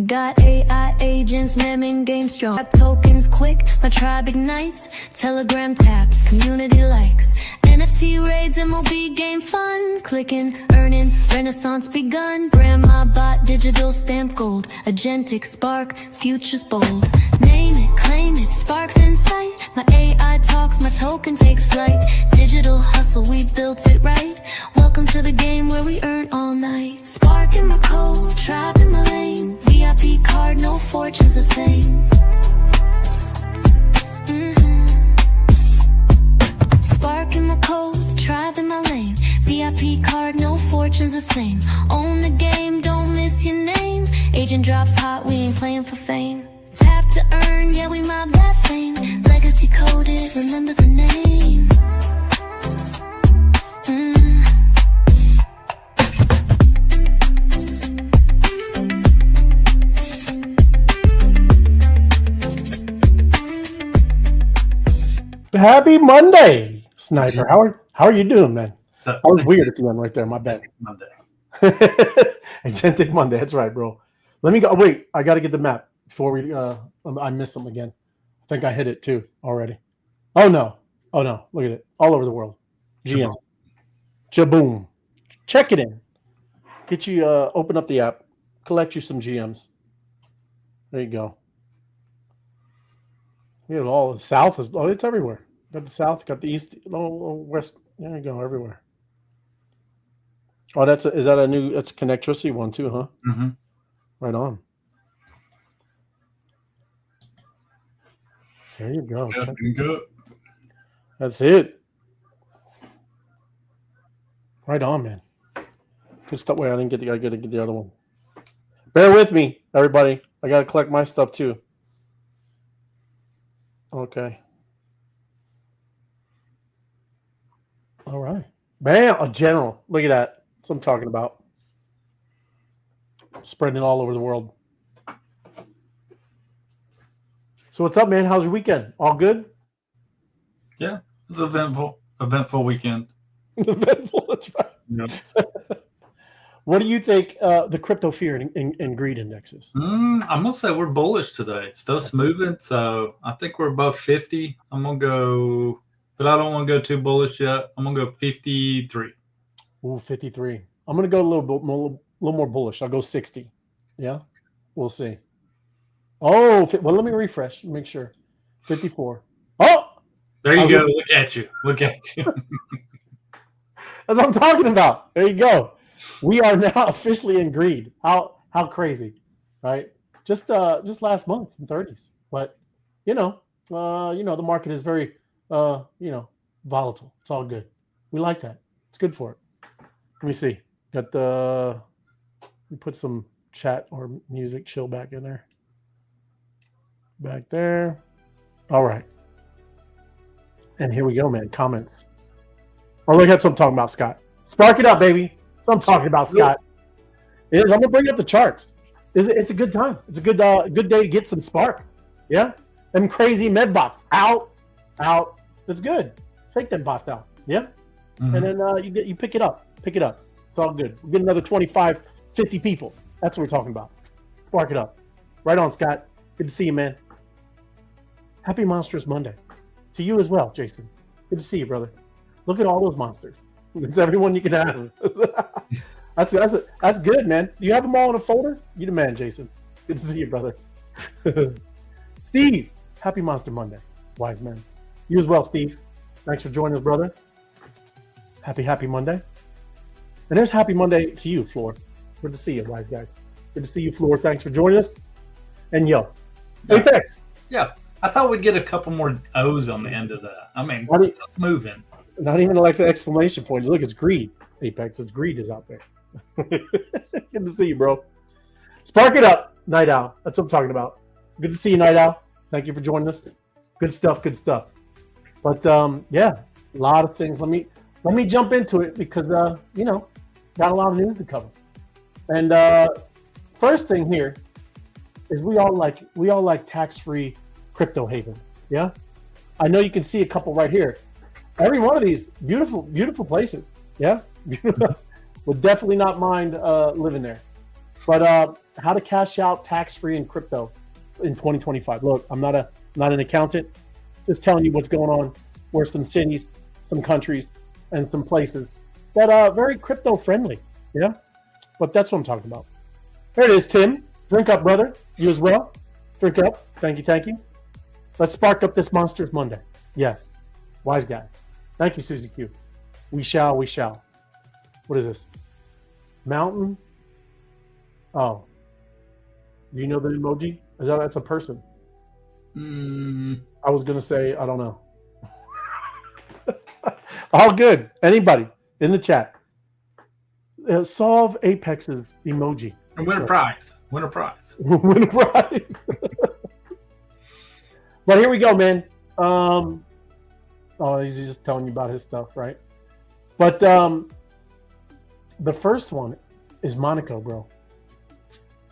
Got AI agents, memming game strong. Trap tokens quick, my tribe ignites. Telegram taps, community likes. NFT raids, MLB game fun. Clicking, earning, renaissance begun. Brand my bot, digital stamp gold. Agentic spark, futures bold. Name it, claim it, sparks in sight. My AI talks, my token takes flight. Digital hustle, we built it right. Welcome to the game where we earn all night. Spark in my code, tribe in my lane. VIP card, no fortune's the same. Spark in my code, tribe in my lane. VIP card, no fortune's the same. Own the game, don't miss your name. Agent drops hot, we ain't playing for fame. Tap to earn, yeah, we mob that fame. Legacy coded, remember the name. Happy Monday, Sniper. How are you doing, man? That was weird at the end right there. My bad. Monday. Agentic Monday. That's right, bro. Let me go. Wait, I got to get the map before we. I missed them again. I think I hit it too already. Oh no! Look at it. All over the world. GM. Jaboom. Check it in. Get you. Open up the app. Collect you some GMs. There you go. You know, all the south is. Oh, it's everywhere. Got the south. Got the east. West. There you go. Everywhere. Oh, is that a new? That's a Connectricity one too, huh? Mm-hmm. Right on. There you go. Good. That's it. Right on, man. Good stuff. Wait, I gotta get the other one. Bear with me, everybody. I gotta collect my stuff too. Okay. All right. Bam! A general. Look at that. That's what I'm talking about. Spreading it all over the world. So what's up, man? How's your weekend? All good? Yeah, it's eventful weekend. Eventful, that's right. Yep. What do you think the crypto fear and greed index is? I'm gonna say we're bullish today. Stuff's moving, so I think we're above 50. I'm gonna go, but I don't want to go too bullish yet. I'm gonna go 53. Ooh, 53. I'm gonna go a little more bullish. I'll go 60. Yeah, we'll see. Oh, well, let me refresh. Make sure. 54. Oh, there you go. Look at you. That's what I'm talking about. There you go. We are now officially in greed. How crazy, right? Just last month in 30s. But the market is very volatile. It's all good. We like that. It's good for it. Let me see. We put some chat or music chill back in there. Back there. All right. And here we go, man. Comments. Oh, look, that's what I'm talking about, Scott. Spark it up, baby. That's what I'm talking about, Scott. It is. I'm gonna bring up the charts. It's a good time. It's a good day to get some spark. Yeah. Them crazy med bots out. That's good. Take them bots out. Yeah. Mm-hmm. And then you pick it up. It's all good. We'll get another 25, 50 people. That's what we're talking about. Spark it up. Right on, Scott. Good to see you, man. Happy Monstrous Monday. To you as well, Jason. Good to see you, brother. Look at all those monsters. It's everyone you can have. That's good, man. Do you have them all in a folder? You the man, Jason. Good to see you, brother. Steve, happy Monster Monday. Wise man. You as well, Steve. Thanks for joining us, brother. Happy Monday. And there's happy Monday to you, Floor. Good to see you, wise guys. Good to see you, Floor. Thanks for joining us. And Apex. Yeah. I thought we'd get a couple more O's on the end of that. I mean, stuff's moving. Not even like the exclamation point. Look, it's greed. Apex, it's greed is out there. Good to see you, bro. Spark it up, Night Owl. That's what I'm talking about. Good to see you, Night Owl. Thank you for joining us. Good stuff. But yeah, a lot of things. Let me jump into it because got a lot of news to cover. And first thing here is we all like tax-free crypto havens. Yeah, I know you can see a couple right here. Every one of these beautiful places. Yeah, would definitely not mind living there. But how to cash out tax-free in crypto in 2025. Look, I'm not an accountant. Just telling you what's going on. Where some cities, some countries, and some places that are very crypto friendly. Yeah, but that's what I'm talking about. There it is, Tim. Drink up, brother. You as well. Drink up. Thank you, thank you. Let's spark up this Monsters Monday. Yes, wise guys. Thank you, Susie Q. We shall. We shall. What is this? Mountain. Oh, do you know the emoji? That's a person? I was gonna say I don't know. All good. Anybody in the chat? Solve Apex's emoji. And win a prize. Win a prize. Win a prize. But here we go, man. Oh, he's just telling you about his stuff, right? But the first one is Monaco, bro.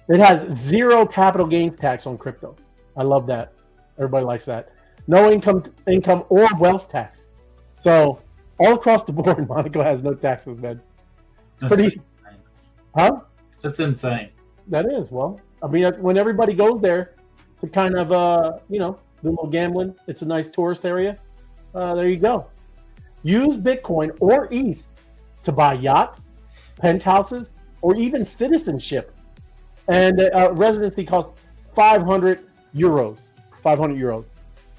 It has 0 capital gains tax on crypto. I love that. Everybody likes that. No income or wealth tax. So all across the board, Monaco has no taxes, man. That's Pretty, insane. huh? That's insane. That is. Well, I mean, when everybody goes there to kind of, do a little gambling, it's a nice tourist area. There you go. Use Bitcoin or ETH to buy yachts, penthouses, or even citizenship. And residency costs 500 euros. 500 euros,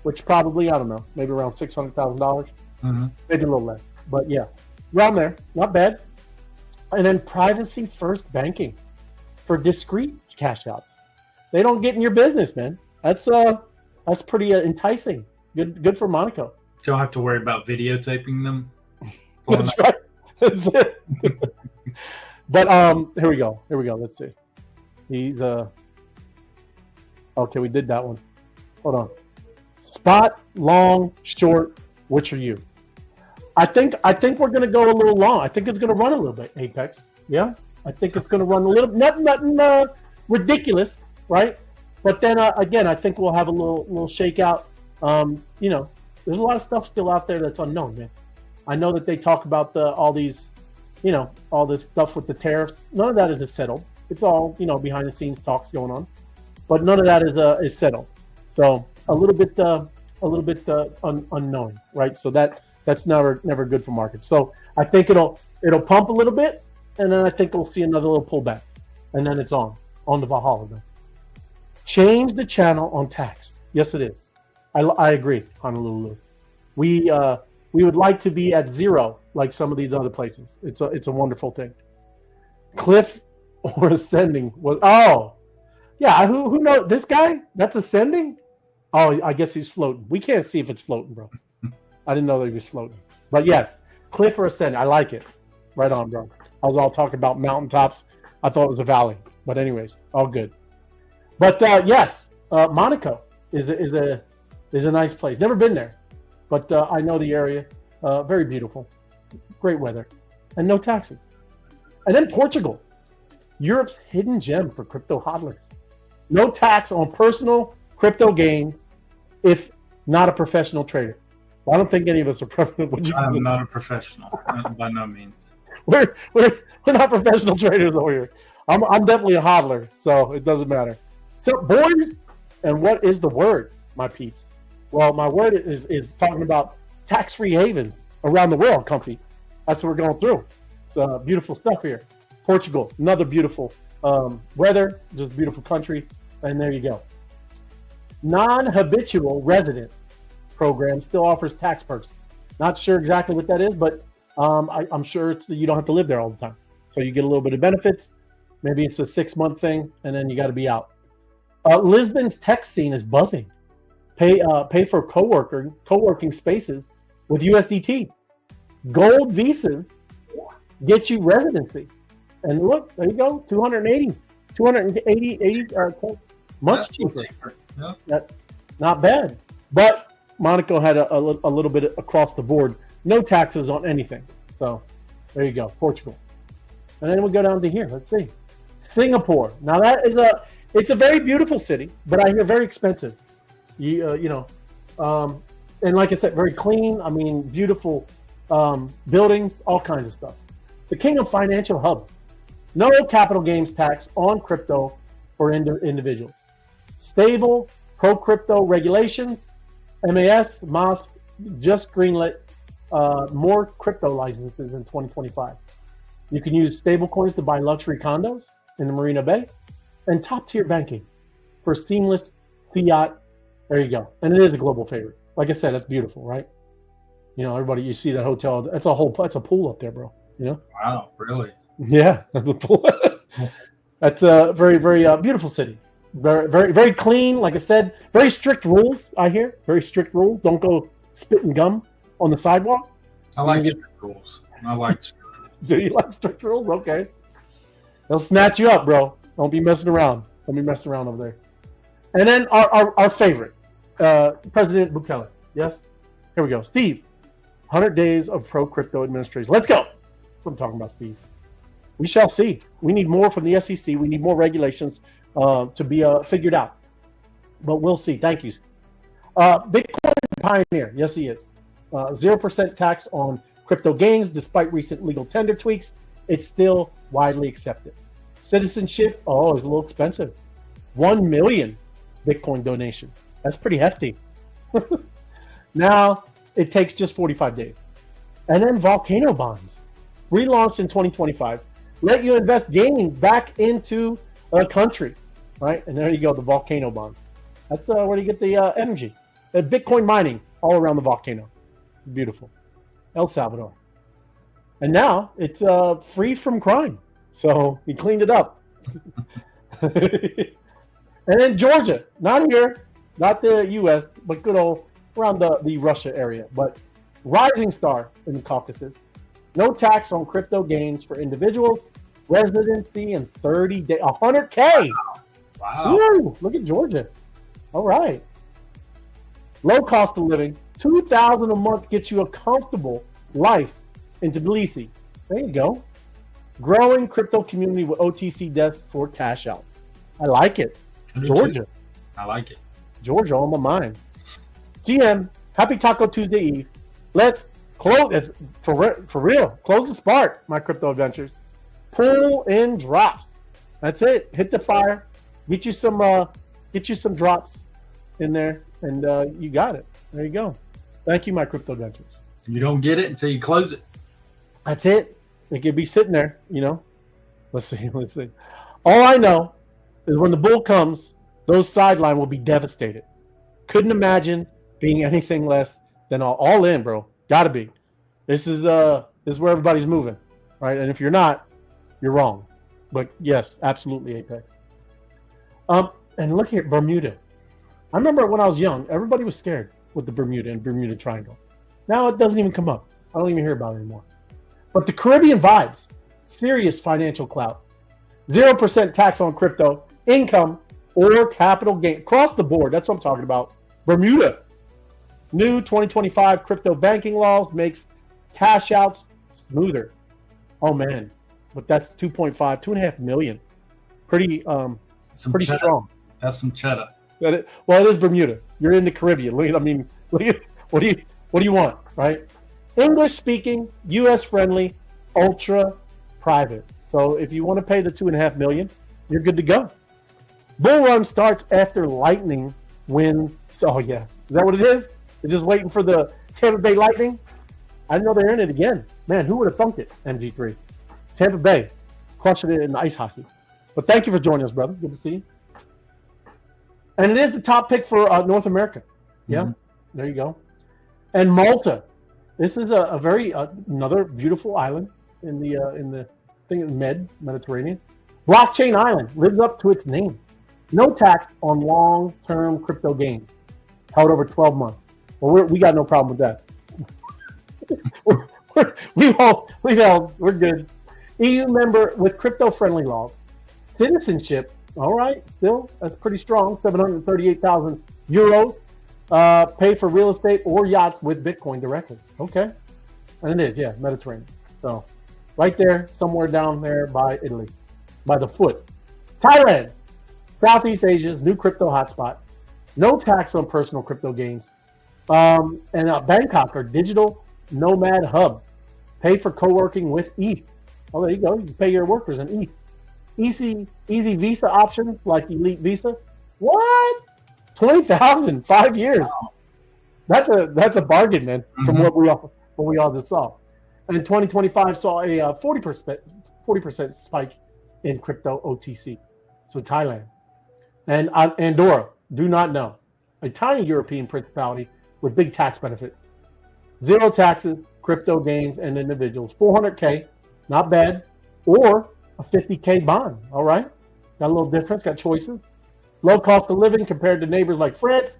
which probably, I don't know, maybe around $600,000. Maybe a little less. But yeah, around there. Not bad. And then privacy first banking for discreet cash outs. They don't get in your business, man. That's pretty enticing. Good for Monaco. Don't have to worry about videotaping them. That's right. That's it. But here we go. Let's see. He's okay. We did that one. Hold on. Spot, long, short. Which are you? I think we're gonna go a little long. I think it's gonna run a little bit. Apex. Yeah. I think it's gonna run a little. Nothing ridiculous, right? But then again, I think we'll have a little shakeout. There's a lot of stuff still out there that's unknown, man. I know that they talk about all these, all this stuff with the tariffs. None of that is settled. It's all, behind the scenes talks going on, but none of that is settled. So a little bit unknown, right? So that's never good for markets. So I think it'll pump a little bit, and then I think we'll see another little pullback, and then it's on the Valhalla. Then. Change the channel on tax. Yes, it is. I agree, Honolulu. We would like to be at 0 like some of these other places. It's a wonderful thing. Cliff or ascending was who knows this guy? That's ascending? Oh, I guess he's floating. We can't see if it's floating, bro. I didn't know that he was floating. But yes, cliff or ascending. I like it. Right on, bro. I was all talking about mountaintops. I thought it was a valley. But anyways, all good. But yes, Monaco is a nice place. Never been there, but I know the area. Very beautiful, great weather, and no taxes. And then Portugal, Europe's hidden gem for crypto hodlers. No tax on personal crypto gains if not a professional trader. Well, I don't think any of us are professional. I'm not a professional, by no means. We're not professional traders over here. I'm definitely a hodler, so it doesn't matter. So, boys, and what is the word, my peeps? Well, my word is talking about tax-free havens around the world, comfy. That's what we're going through. It's beautiful stuff here. Portugal, another beautiful weather, just beautiful country, and there you go. Non-habitual resident program still offers tax perks. Not sure exactly what that is, but I'm sure you don't have to live there all the time. So you get a little bit of benefits. Maybe it's a 6-month thing, and then you got to be out. Lisbon's tech scene is buzzing. Pay for co-working spaces with USDT. Gold visas get you residency. And look, there you go, 280, much cheaper. Yeah. Not bad. But Monaco had a little bit across the board. No taxes on anything. So there you go, Portugal. And then we'll go down to here. Let's see. Singapore. Now that is it's a very beautiful city, but I hear very expensive. And like I said, very clean. I mean, beautiful buildings, all kinds of stuff. The king of financial hubs. No capital gains tax on crypto for individuals. Stable pro-crypto regulations. MAS just greenlit more crypto licenses in 2025. You can use stable coins to buy luxury condos in the Marina Bay, and top-tier banking for seamless fiat. There you go. And it is a global favorite. Like I said, it's beautiful, right? You know, everybody, you see that hotel. That's a pool up there, bro. You know? Wow, really? Yeah, that's a pool. That's a very, very beautiful city. Very, very, very clean. Like I said, very strict rules. I hear very strict rules. Don't go spitting gum on the sidewalk. I like strict rules. I like. Do you like strict rules? Okay. They'll snatch you up, bro. Don't be messing around. Don't be messing around over there. And then our favorite, President Bukele. Yes? Here we go. Steve, 100 days of pro-crypto administration. Let's go. That's what I'm talking about, Steve. We shall see. We need more from the SEC. We need more regulations to be figured out. But we'll see. Thank you. Bitcoin pioneer. Yes, he is. 0% tax on crypto gains. Despite recent legal tender tweaks, it's still widely accepted. Citizenship, it's a little expensive. 1 million Bitcoin donation. That's pretty hefty. Now, it takes just 45 days. And then volcano bonds. Relaunched in 2025. Let you invest gains back into a country. Right? And there you go, the volcano bond. That's where you get the energy. Bitcoin mining all around the volcano. It's beautiful. El Salvador. And now it's free from crime. So he cleaned it up. And then Georgia, not here, not the U.S., but good old around the Russia area. But rising star in the Caucasus. No tax on crypto gains for individuals. Residency in 30 days. 100K. Wow. Woo, look at Georgia. All right. Low cost of living. $2,000 a month gets you a comfortable life in Tbilisi. There you go. Growing crypto community with OTC desks for cash outs. I like it. Georgia. I like it. Georgia on my mind. GM, happy Taco Tuesday Eve. Let's close it for real. Close the spark, my crypto adventures. Pull in drops. That's it. Hit the fire. Get you some drops in there, and you got it. There you go. Thank you, my crypto adventures. You don't get it until you close it. That's it. It could be sitting there, you know. Let's see. All I know is when the bull comes, those sideline will be devastated. Couldn't imagine being anything less than all in, bro. Gotta be. This is where everybody's moving, right? And if you're not, you're wrong. But yes, absolutely Apex. And look here, Bermuda. I remember when I was young, everybody was scared with the Bermuda and Bermuda Triangle. Now it doesn't even come up. I don't even hear about it anymore. But the Caribbean vibes, serious financial clout. 0% tax on crypto, income, or capital gain. Across the board, that's what I'm talking about. Bermuda. New 2025 crypto banking laws makes cash outs smoother. Oh, man. But that's 2.5 million. Pretty strong. That's some cheddar. It is Bermuda. You're in the Caribbean. What do you want, right? English speaking, US friendly, ultra private. So if you want to pay the 2.5 million, you're good to go. Bull run starts after Lightning win. Oh yeah, is that what it is? They're just waiting for the Tampa Bay Lightning. I didn't know they're in it again. Man, who would have thunk it? MG3, Tampa Bay, crushing it in ice hockey. But thank you for joining us, brother. Good to see you. And it is the top pick for North America. Yeah, There you go. And Malta. This is a very another beautiful island in the Mediterranean. Blockchain Island lives up to its name. No tax on long-term crypto gains. Held over 12 months. Well, we got no problem with that. We're good. EU member with crypto-friendly laws. Citizenship. All right, still that's pretty strong. 738,000 euros. Pay for real estate or yachts with Bitcoin directly. Okay. And it is, yeah, Mediterranean. So right there, somewhere down there by Italy, by the foot. Thailand, Southeast Asia's new crypto hotspot. No tax on personal crypto gains. And Bangkok are digital nomad hubs. Pay for co-working with ETH. Oh, there you go. You can pay your workers in ETH. easy Visa options like Elite Visa. What? 20,000, 5 years. Wow. That's a bargain, man. From what we all just saw. And 2025 saw a 40% spike in crypto OTC. So Thailand and Andorra, do not know, a tiny European principality with big tax benefits, 0 taxes, crypto gains, and individuals, 400K, not bad, or a 50K bond. All right, got a little difference, got choices. Low cost of living compared to neighbors like France,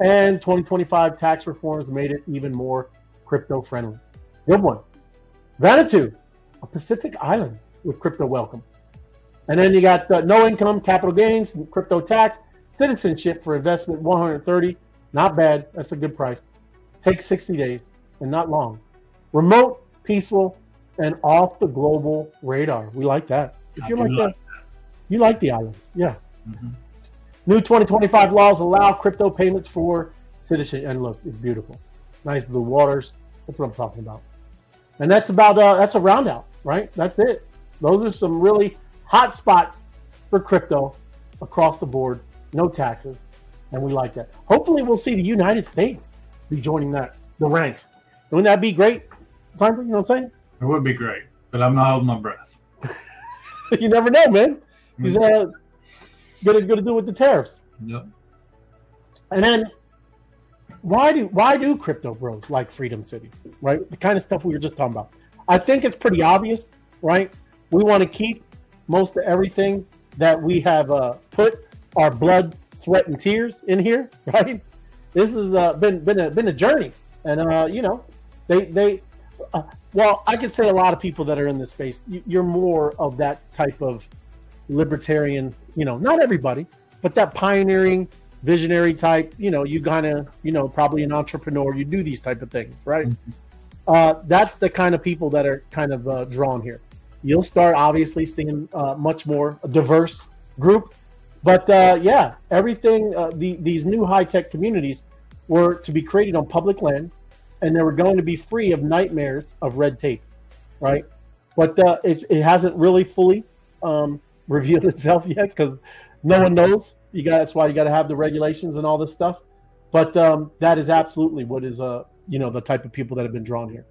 and 2025 tax reforms made it even more crypto friendly. Good one. Vanuatu, a Pacific island with crypto welcome. And then you got no income, capital gains, crypto tax, citizenship for investment 130. Not bad. That's a good price. Takes 60 days and not long. Remote, peaceful, and off the global radar. We like that. If you like that, you like the islands. Yeah. Mm-hmm. New 2025 laws allow crypto payments for citizenship. And look, it's beautiful. Nice blue waters. That's what I'm talking about. And that's about that's a round out, right? That's it. Those are some really hot spots for crypto across the board. No taxes, and we like that. Hopefully, we'll see the United States be joining the ranks. Wouldn't that be great? You know what I'm saying? It would be great, but I'm not holding my breath. You never know, man. He's gonna do with the tariffs. Yep. And then why do crypto bros like freedom cities, right? The kind of stuff we were just talking about. I think it's pretty obvious, right? We want to keep most of everything that we have put our blood, sweat, and tears in here, right? This has been a journey, and you know, well, I could say a lot of people that are in this space, you're more of that type of libertarian, you know, not everybody, but that pioneering, visionary type, you know, you kind of, you know, probably an entrepreneur, you do these type of things, right? Mm-hmm. That's the kind of people that are kind of drawn here. You'll start obviously seeing much more diverse group, but yeah, everything, these new high-tech communities were to be created on public land, and they were going to be free of nightmares of red tape, right? But it hasn't really fully revealed itself yet, because no one knows. That's why you got to have the regulations and all this stuff. But that is absolutely what is you know, the type of people that have been drawn here.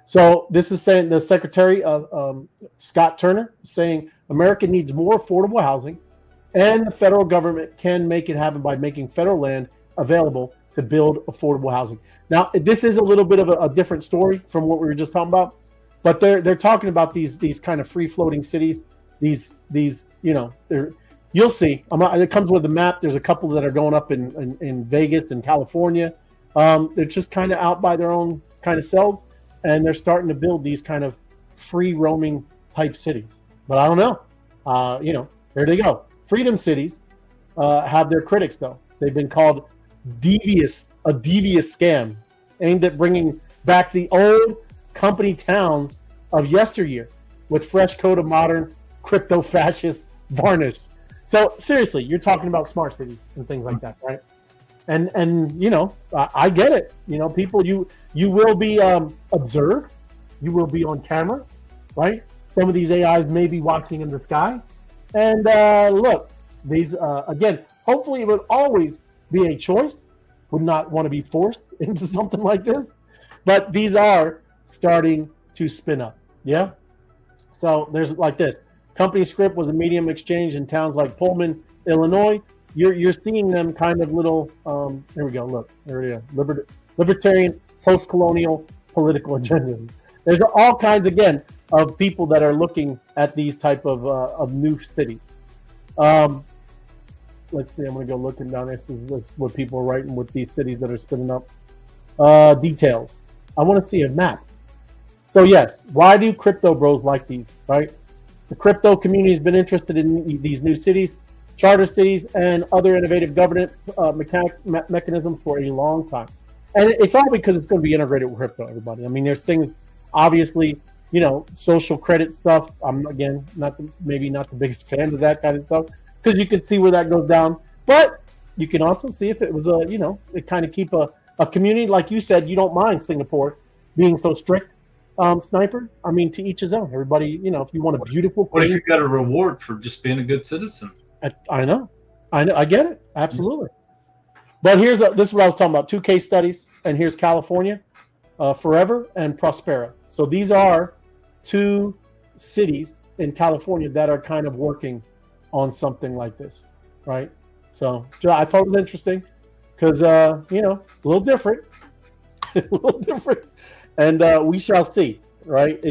So this is saying the Secretary of Scott Turner saying America needs more affordable housing, and the federal government can make it happen by making federal land available to build affordable housing. Now, this is a little bit of a different story from what we were just talking about, but they're talking about these kind of free floating cities. These you know, you'll see. It comes with a map. There's a couple that are going up in Vegas and California. They're just kind of out by their own kind of selves, and they're starting to build these kind of free roaming type cities. But I don't know. You know, there they go. Freedom cities have their critics, though. They've been called a devious scam aimed at bringing back the old company towns of yesteryear with fresh coat of modern crypto fascist varnish. So seriously, you're talking about smart cities and things like that, right? And you know, I get it. You know, people, you will be observed, you will be on camera, right? Some of these AIs may be watching in the sky, and look, these again, hopefully it would always be a choice. Would not want to be forced into something like this, but these are starting to spin up. Yeah. So there's like this. Company script was a medium exchange in towns like Pullman, Illinois. You're seeing them kind of little. Here we go. Look, there it is. Libertarian, post-colonial political agendas. There's all kinds again of people that are looking at these type of new cities. Let's see. I'm going to go looking down. This is what people are writing with these cities that are spinning up. Details. I want to see a map. So yes, why do crypto bros like these? Right. The crypto community has been interested in these new cities, charter cities, and other innovative governance mechanisms for a long time. And it's all because it's going to be integrated with crypto, everybody. I mean, there's things, obviously, you know, social credit stuff. I'm, again, maybe not the biggest fan of that kind of stuff, because you can see where that goes down. But you can also see if it was a, you know, it kind of keep a community, like you said, you don't mind Singapore being so strict Sniper. I mean, to each his own. Everybody, if you want a beautiful, What if clean, you got a reward for just being a good citizen? I know, I get it, absolutely. But this is what I was talking about. 2 case studies, and here's California, Forever and Prospera. So these are 2 cities in California that are kind of working on something like this, right? So I thought it was interesting because a little different, and we shall see, right?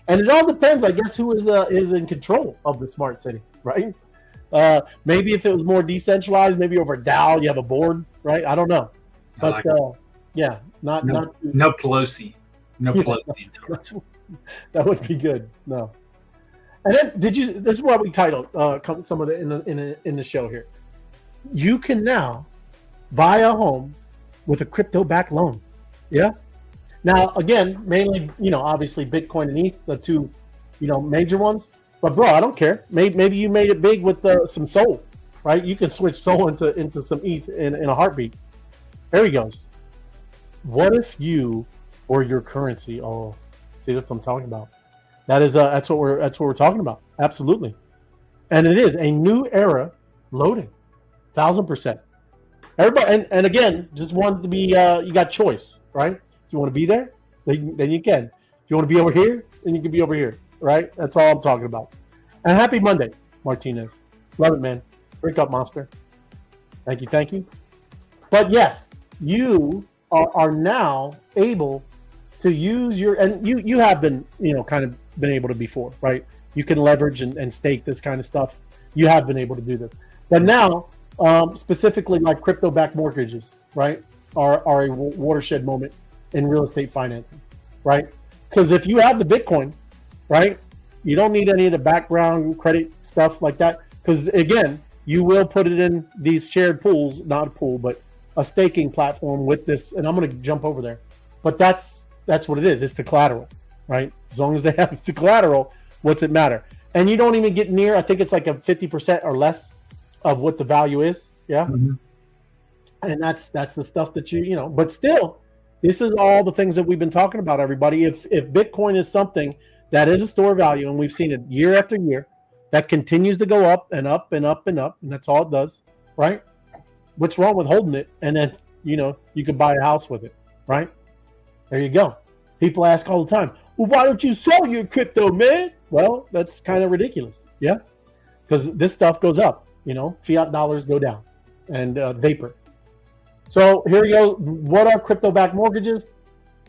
And it all depends, I guess, who is in control of the smart city, right? Maybe if it was more decentralized, maybe over DAO, you have a board, right? I don't know, but yeah, not Pelosi, no Pelosi in charge. That would be good. No. And then this is what we titled some of in the show here. You can now buy a home with a crypto-backed loan. Yeah. Now, again, mainly, obviously Bitcoin and ETH, the 2, major ones. But bro, I don't care. Maybe you made it big with some Sol, right? You can switch Sol into some ETH in a heartbeat. There he goes. What if you or your currency? Oh, see, that's what I'm talking about. That's what we're talking about. Absolutely. And it is a new era loading, 1,000%. Everybody, and again, just wanted to be. You got choice, right? If you want to be there, then you can. If you want to be over here, then you can be over here, right? That's all I'm talking about. And happy Monday, Martinez. Love it, man. Break up, monster. Thank you. But yes, you are now able to use and you have been, kind of been able to before, right? You can leverage and stake this kind of stuff. You have been able to do this. But now, specifically like crypto-backed mortgages, right, are a watershed moment in real estate financing, right? Because if you have the Bitcoin, right, you don't need any of the background credit stuff like that. Because again, you will put it in these shared pools, not a pool, but a staking platform with this. And I'm going to jump over there. But that's what it is. It's the collateral, right? As long as they have the collateral, what's it matter? And you don't even get near, I think it's like a 50% or less of what the value is. Yeah. Mm-hmm. And that's the stuff that but still, this is all the things that we've been talking about, everybody. If Bitcoin is something that is a store of value, and we've seen it year after year, that continues to go up and up and up and up, and that's all it does, right? What's wrong with holding it? And then, you could buy a house with it, right? There you go. People ask all the time, well, why don't you sell your crypto, man? Well, that's kind of ridiculous. Yeah. Because this stuff goes up, fiat dollars go down and vapor. So here you go. What are crypto-backed mortgages?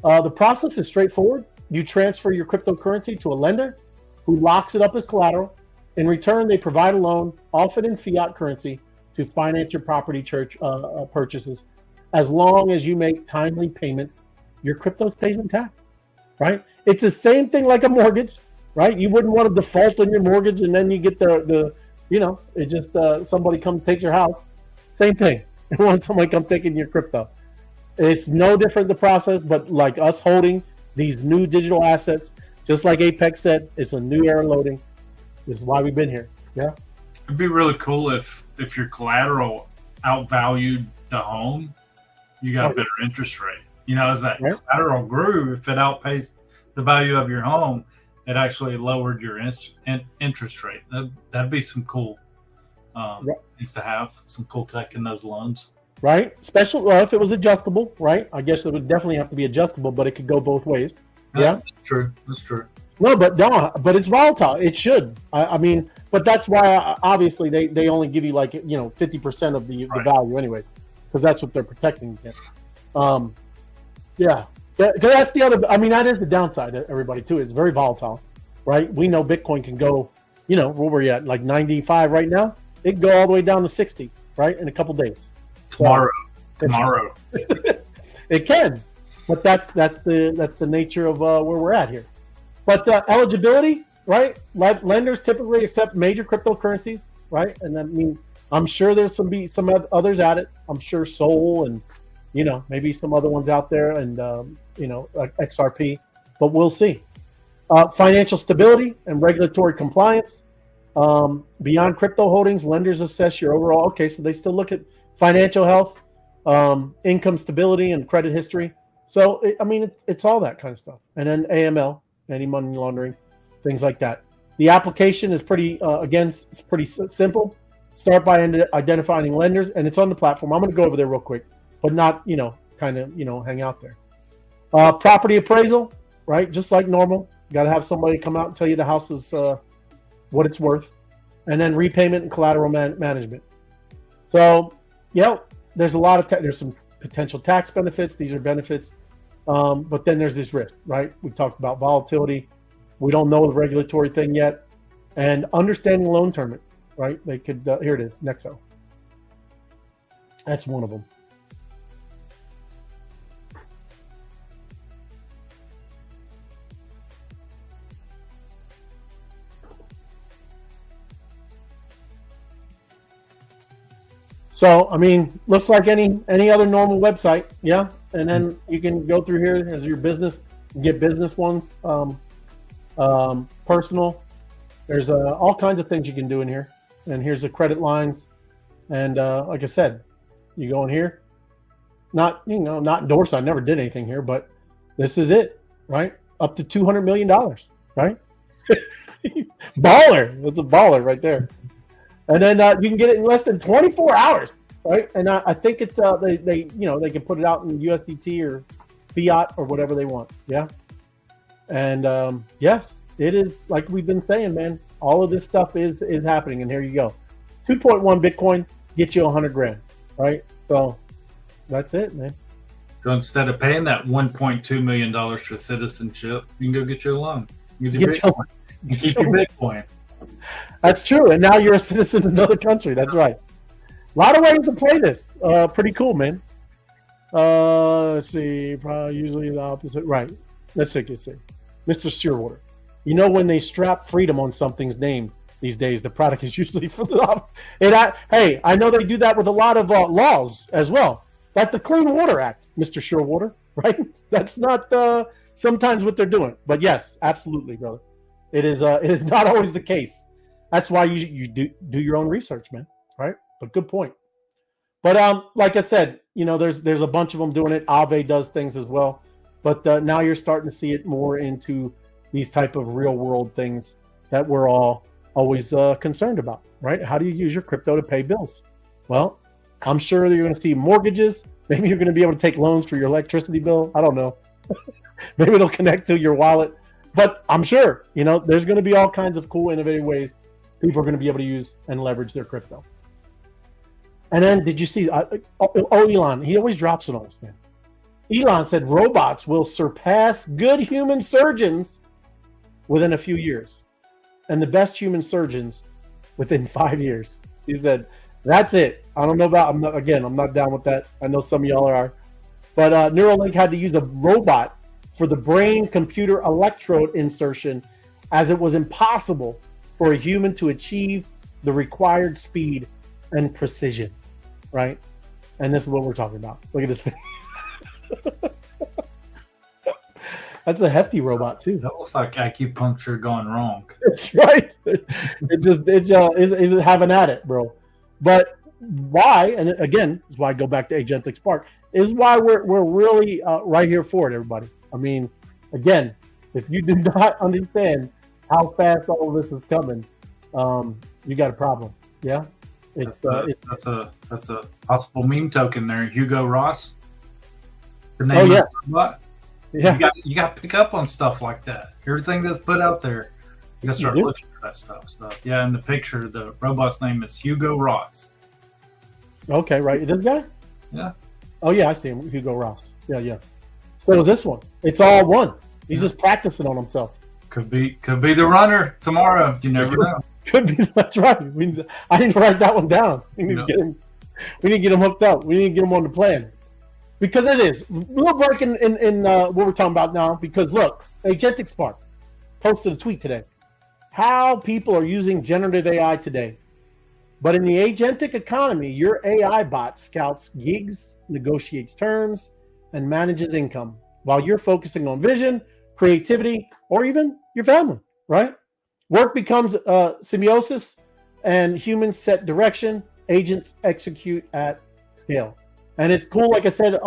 The process is straightforward. You transfer your cryptocurrency to a lender who locks it up as collateral. In return, they provide a loan, often in fiat currency, to finance your property purchases. As long as you make timely payments, your crypto stays intact, right? It's the same thing like a mortgage, right? You wouldn't want to default on your mortgage and then you get it just somebody comes takes your house. Same thing. You want somebody come taking your crypto. It's no different the process, but like us holding these new digital assets, just like Apex said, it's a new era loading. This is why we've been here. Yeah. It'd be really cool if your collateral outvalued the home, you got a better interest rate. As that collateral grew, if it outpaced the value of your home, it actually lowered your interest rate. That'd be some cool things to have, some cool tech in those loans. Right. If it was adjustable, right? I guess it would definitely have to be adjustable, but it could go both ways. Yeah. That's true. No, but it's volatile. It should. I mean, but that's why obviously they only give you 50% of the value anyway, because that's what they're protecting against. Yeah. That's the other. I mean, that is the downside. Everybody too. It's very volatile, right? We know Bitcoin can go, where we're at, like 95 right now. It can go all the way down to 60, right, in a couple days. Tomorrow. It can, but that's the nature of where we're at here. But eligibility, right? Lenders typically accept major cryptocurrencies, right? And I'm sure there's some others at it. I'm sure Sol and maybe some other ones out there, and XRP. But we'll see. Financial stability and regulatory compliance. Beyond crypto holdings, lenders assess your overall. Okay, so they still look at financial health, income stability, and credit history. So it's all that kind of stuff. And then AML, anti-money laundering, things like that. The application is pretty, again, it's pretty simple. Start by identifying lenders, and it's on the platform. I'm going to go over there real quick, but not, kind of, hang out there. Property appraisal, right? Just like normal. You got to have somebody come out and tell you the house is what it's worth. And then repayment and collateral management. So, there's a lot of, there's some potential tax benefits. These are benefits. But then there's this risk, right? We talked about volatility. We don't know the regulatory thing yet. And understanding loan terms, right? They could, here it is, Nexo. That's one of them. So, I mean, looks like any other normal website, yeah? And then you can go through here as your business, get business ones, personal. There's all kinds of things you can do in here. And here's the credit lines. And like I said, you go in here. Not endorsed. I never did anything here, but this is it, right? Up to $200 million, right? Baller. That's a baller right there. And then you can get it in less than 24 hours, right? And I think it's they can put it out in USDT or fiat or whatever they want, yeah. And yes, it is like we've been saying, man. All of this stuff is happening, and here you go. 2.1 Bitcoin get you 100 grand, right? So that's it, man. So instead of paying that $1.2 million for citizenship, you can go get your loan. You get Bitcoin. Keep your Bitcoin. That's true. And now you're a citizen of another country. That's right. A lot of ways to play this. Pretty cool, man. Let's see. Probably usually the opposite. Right. Let's see. Mr. Searwater. You know, when they strap freedom on something's name these days, the product is usually for the hey, I know they do that with a lot of laws as well. Like the Clean Water Act, Mr. Shearwater, right? That's not sometimes what they're doing. But yes, absolutely, brother. It is not always the case. That's why you do your own research, man. Right? But good point. But like I said, there's a bunch of them doing it. Aave does things as well. But now you're starting to see it more into these type of real world things that we're all always concerned about, right? How do you use your crypto to pay bills? Well, I'm sure that you're going to see mortgages. Maybe you're going to be able to take loans for your electricity bill. I don't know. Maybe it'll connect to your wallet. But I'm sure, there's going to be all kinds of cool, innovative ways people are going to be able to use and leverage their crypto. And then did you see, Elon, he always drops it on us, man. Elon said robots will surpass good human surgeons within a few years, and the best human surgeons within 5 years. He said, that's it. I don't know about, I'm not down with that. I know some of y'all are. But Neuralink had to use a robot for the brain-computer electrode insertion, as it was impossible for a human to achieve the required speed and precision, right? And this is what we're talking about. Look at this thing. That's a hefty robot too. That looks like acupuncture gone wrong. That's right. It is having at it, bro. But why? And again, is why I go back to Agentic Spark. Is why we're really right here for it, everybody. I mean, again, if you do not understand how fast all of this is coming, you got a problem. Yeah, that's a possible meme token there. Hugo Ross. The name of the yeah, you got to pick up on stuff like that. Everything that's put out there, you got to start looking for that stuff. So yeah, in the picture, the robot's name is Hugo Ross. Okay, right. This guy? Yeah. Oh yeah, I see him. Hugo Ross. Yeah. So this one, it's all one. He's just practicing on himself. Could be the runner tomorrow. You never know. Could be. That's right. I need to write that one down. We need to get him. We need to get him hooked up. We need to get him on the plan. Because it is. We'll break in what we're talking about now. Because look, Agentic Spark posted a tweet today. How people are using generative AI today. But in the agentic economy, your AI bot scouts gigs, negotiates terms, and manages income while you're focusing on vision, creativity, or even your family, right? Work becomes symbiosis, and humans set direction, agents execute at scale. And it's cool, like I said,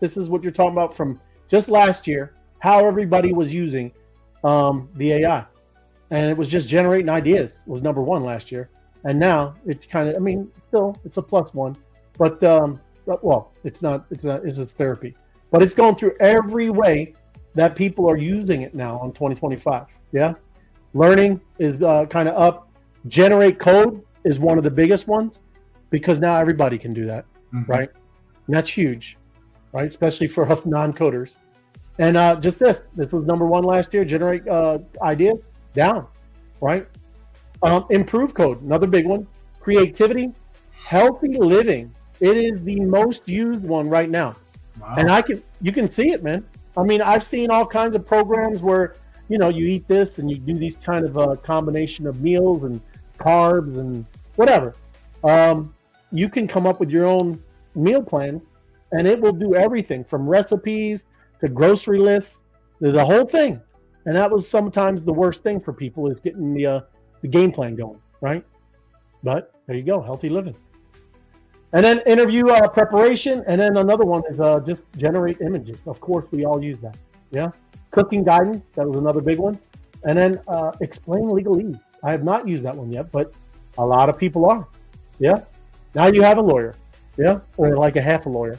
this is what you're talking about from just last year, how everybody was using the AI, and it was just generating ideas. It was number one last year, and now it kind of, I mean, still it's a +1, but well, it's not. It's therapy, but it's going through every way that people are using it now on 2025. Yeah, learning is kind of up. Generate code is one of the biggest ones because now everybody can do that, right? And that's huge, right? Especially for us non-coders. And just this was number one last year. Generate ideas, down, right? Improve code, another big one. Creativity, healthy living. It is the most used one right now. Wow. And you can see it, man. I mean, I've seen all kinds of programs where, you know, you eat this and you do these kind of combination of meals and carbs and whatever. You can come up with your own meal plan, and it will do everything from recipes to grocery lists, the whole thing. And that was sometimes the worst thing for people, is getting the game plan going, right? But there you go, healthy living. And then interview preparation, and then another one is just generate images. Of course, we all use that. Yeah, cooking guidance, that was another big one. And then explain legalese. I have not used that one yet, but a lot of people are. Yeah, now you have a lawyer. Yeah, or like a half a lawyer.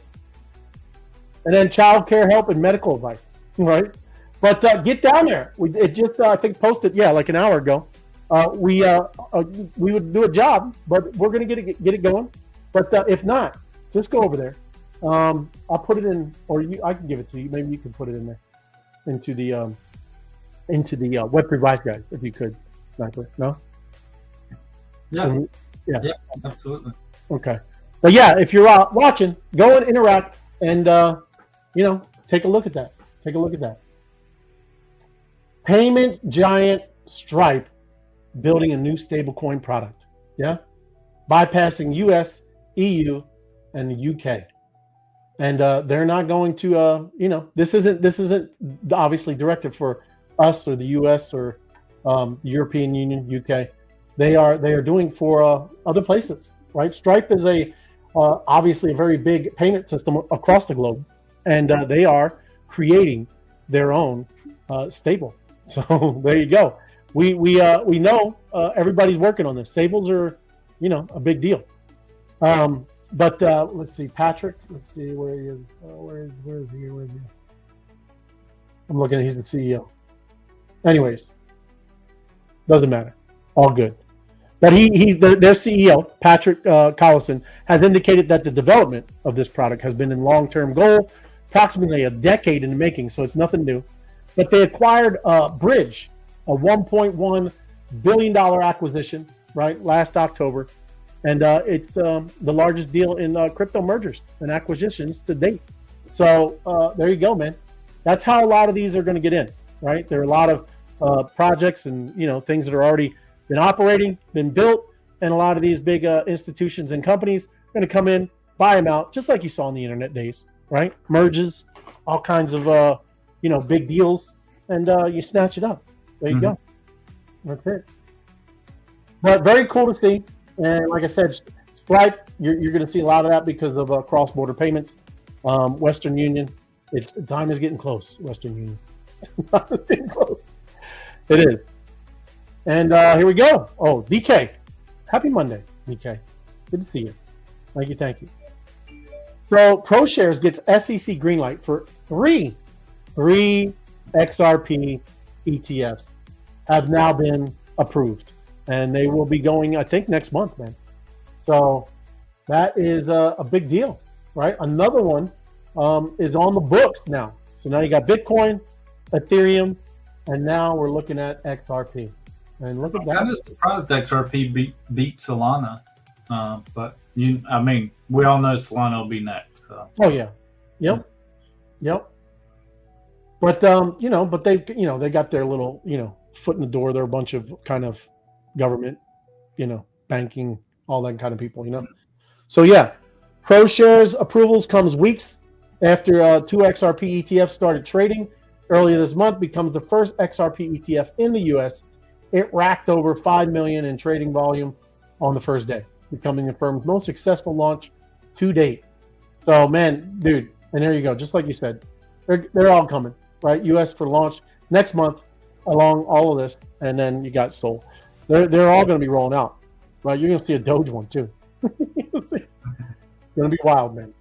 And then child care help and medical advice, right? But get down there. It just I think posted like an hour ago. We would do a job, but we're gonna get it going. But if not, just go over there. I'll put it in, or I can give it to you. Maybe you can put it in there, into the Web Advice guys, if you could. No. Yeah. Yeah. Absolutely. Okay. But yeah, if you're watching, go and interact, and take a look at that. Take a look at that. Payment giant Stripe building a new stablecoin product. Yeah, bypassing US, EU, and the UK, and they're not going to. This isn't obviously directed for us or the US or the European Union, UK. They are doing for other places, right? Stripe is obviously a very big payment system across the globe, and they are creating their own stable. So there you go. We know everybody's working on this. Stables are, a big deal. But let's see, Patrick. Let's see where he is. Where is he? I'm looking. He's the CEO. Anyways, doesn't matter. All good. But their CEO, Patrick Collison, has indicated that the development of this product has been in long-term goal, approximately a decade in the making, so it's nothing new. But they acquired Bridge, a $1.1 billion acquisition, right, last October. And it's the largest deal in crypto mergers and acquisitions to date. So there you go, man. That's how a lot of these are going to get in, right? There are a lot of projects and, things that are already been operating, been built, and a lot of these big institutions and companies are going to come in, buy them out, just like you saw in the internet days, right? Merges, all kinds of, big deals, and you snatch it up. There you go. That's it. But very cool to see. And like I said, Stripe, you're going to see a lot of that because of cross-border payments. Western Union, time is getting close. Western Union, getting close. It is. And here we go. Oh, DK, happy Monday, DK. Good to see you. Thank you. So ProShares gets SEC Greenlight for three XRP ETFs have now been approved. And they will be going, I think, next month, man. So that is a big deal, right? Another one is on the books now. So now you got Bitcoin, Ethereum, and now we're looking at XRP. And look at that. I'm just surprised XRP beat Solana. But we all know Solana will be next. So. Oh yeah. Yep. But but they got their little, foot in the door. They're a bunch of kind of government, banking, all that kind of people, So yeah, ProShares approvals comes weeks after 2 XRP ETFs started trading earlier this month. Becomes the first XRP ETF in the U.S. It racked over 5 million in trading volume on the first day, becoming the firm's most successful launch to date. So man, dude, and there you go. Just like you said, they're all coming, right? U.S. for launch next month. along all of this, and then you got Sol. They're all going to be rolling out, right? You're going to see a Doge one too. It's going to be wild, man.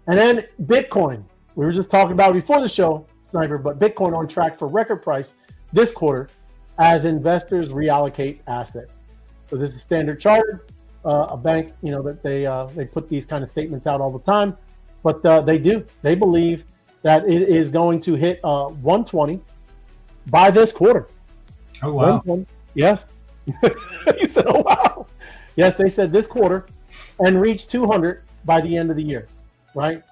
And then Bitcoin. We were just talking about it before the show, Sniper, but Bitcoin on track for record price this quarter as investors reallocate assets. So this is Standard Chartered, a bank, that they put these kind of statements out all the time, but they believe that it is going to hit 120 by this quarter. Oh wow! 120. Yes. You said, "Oh wow." Yes, they said this quarter, and reach 200 by the end of the year, right?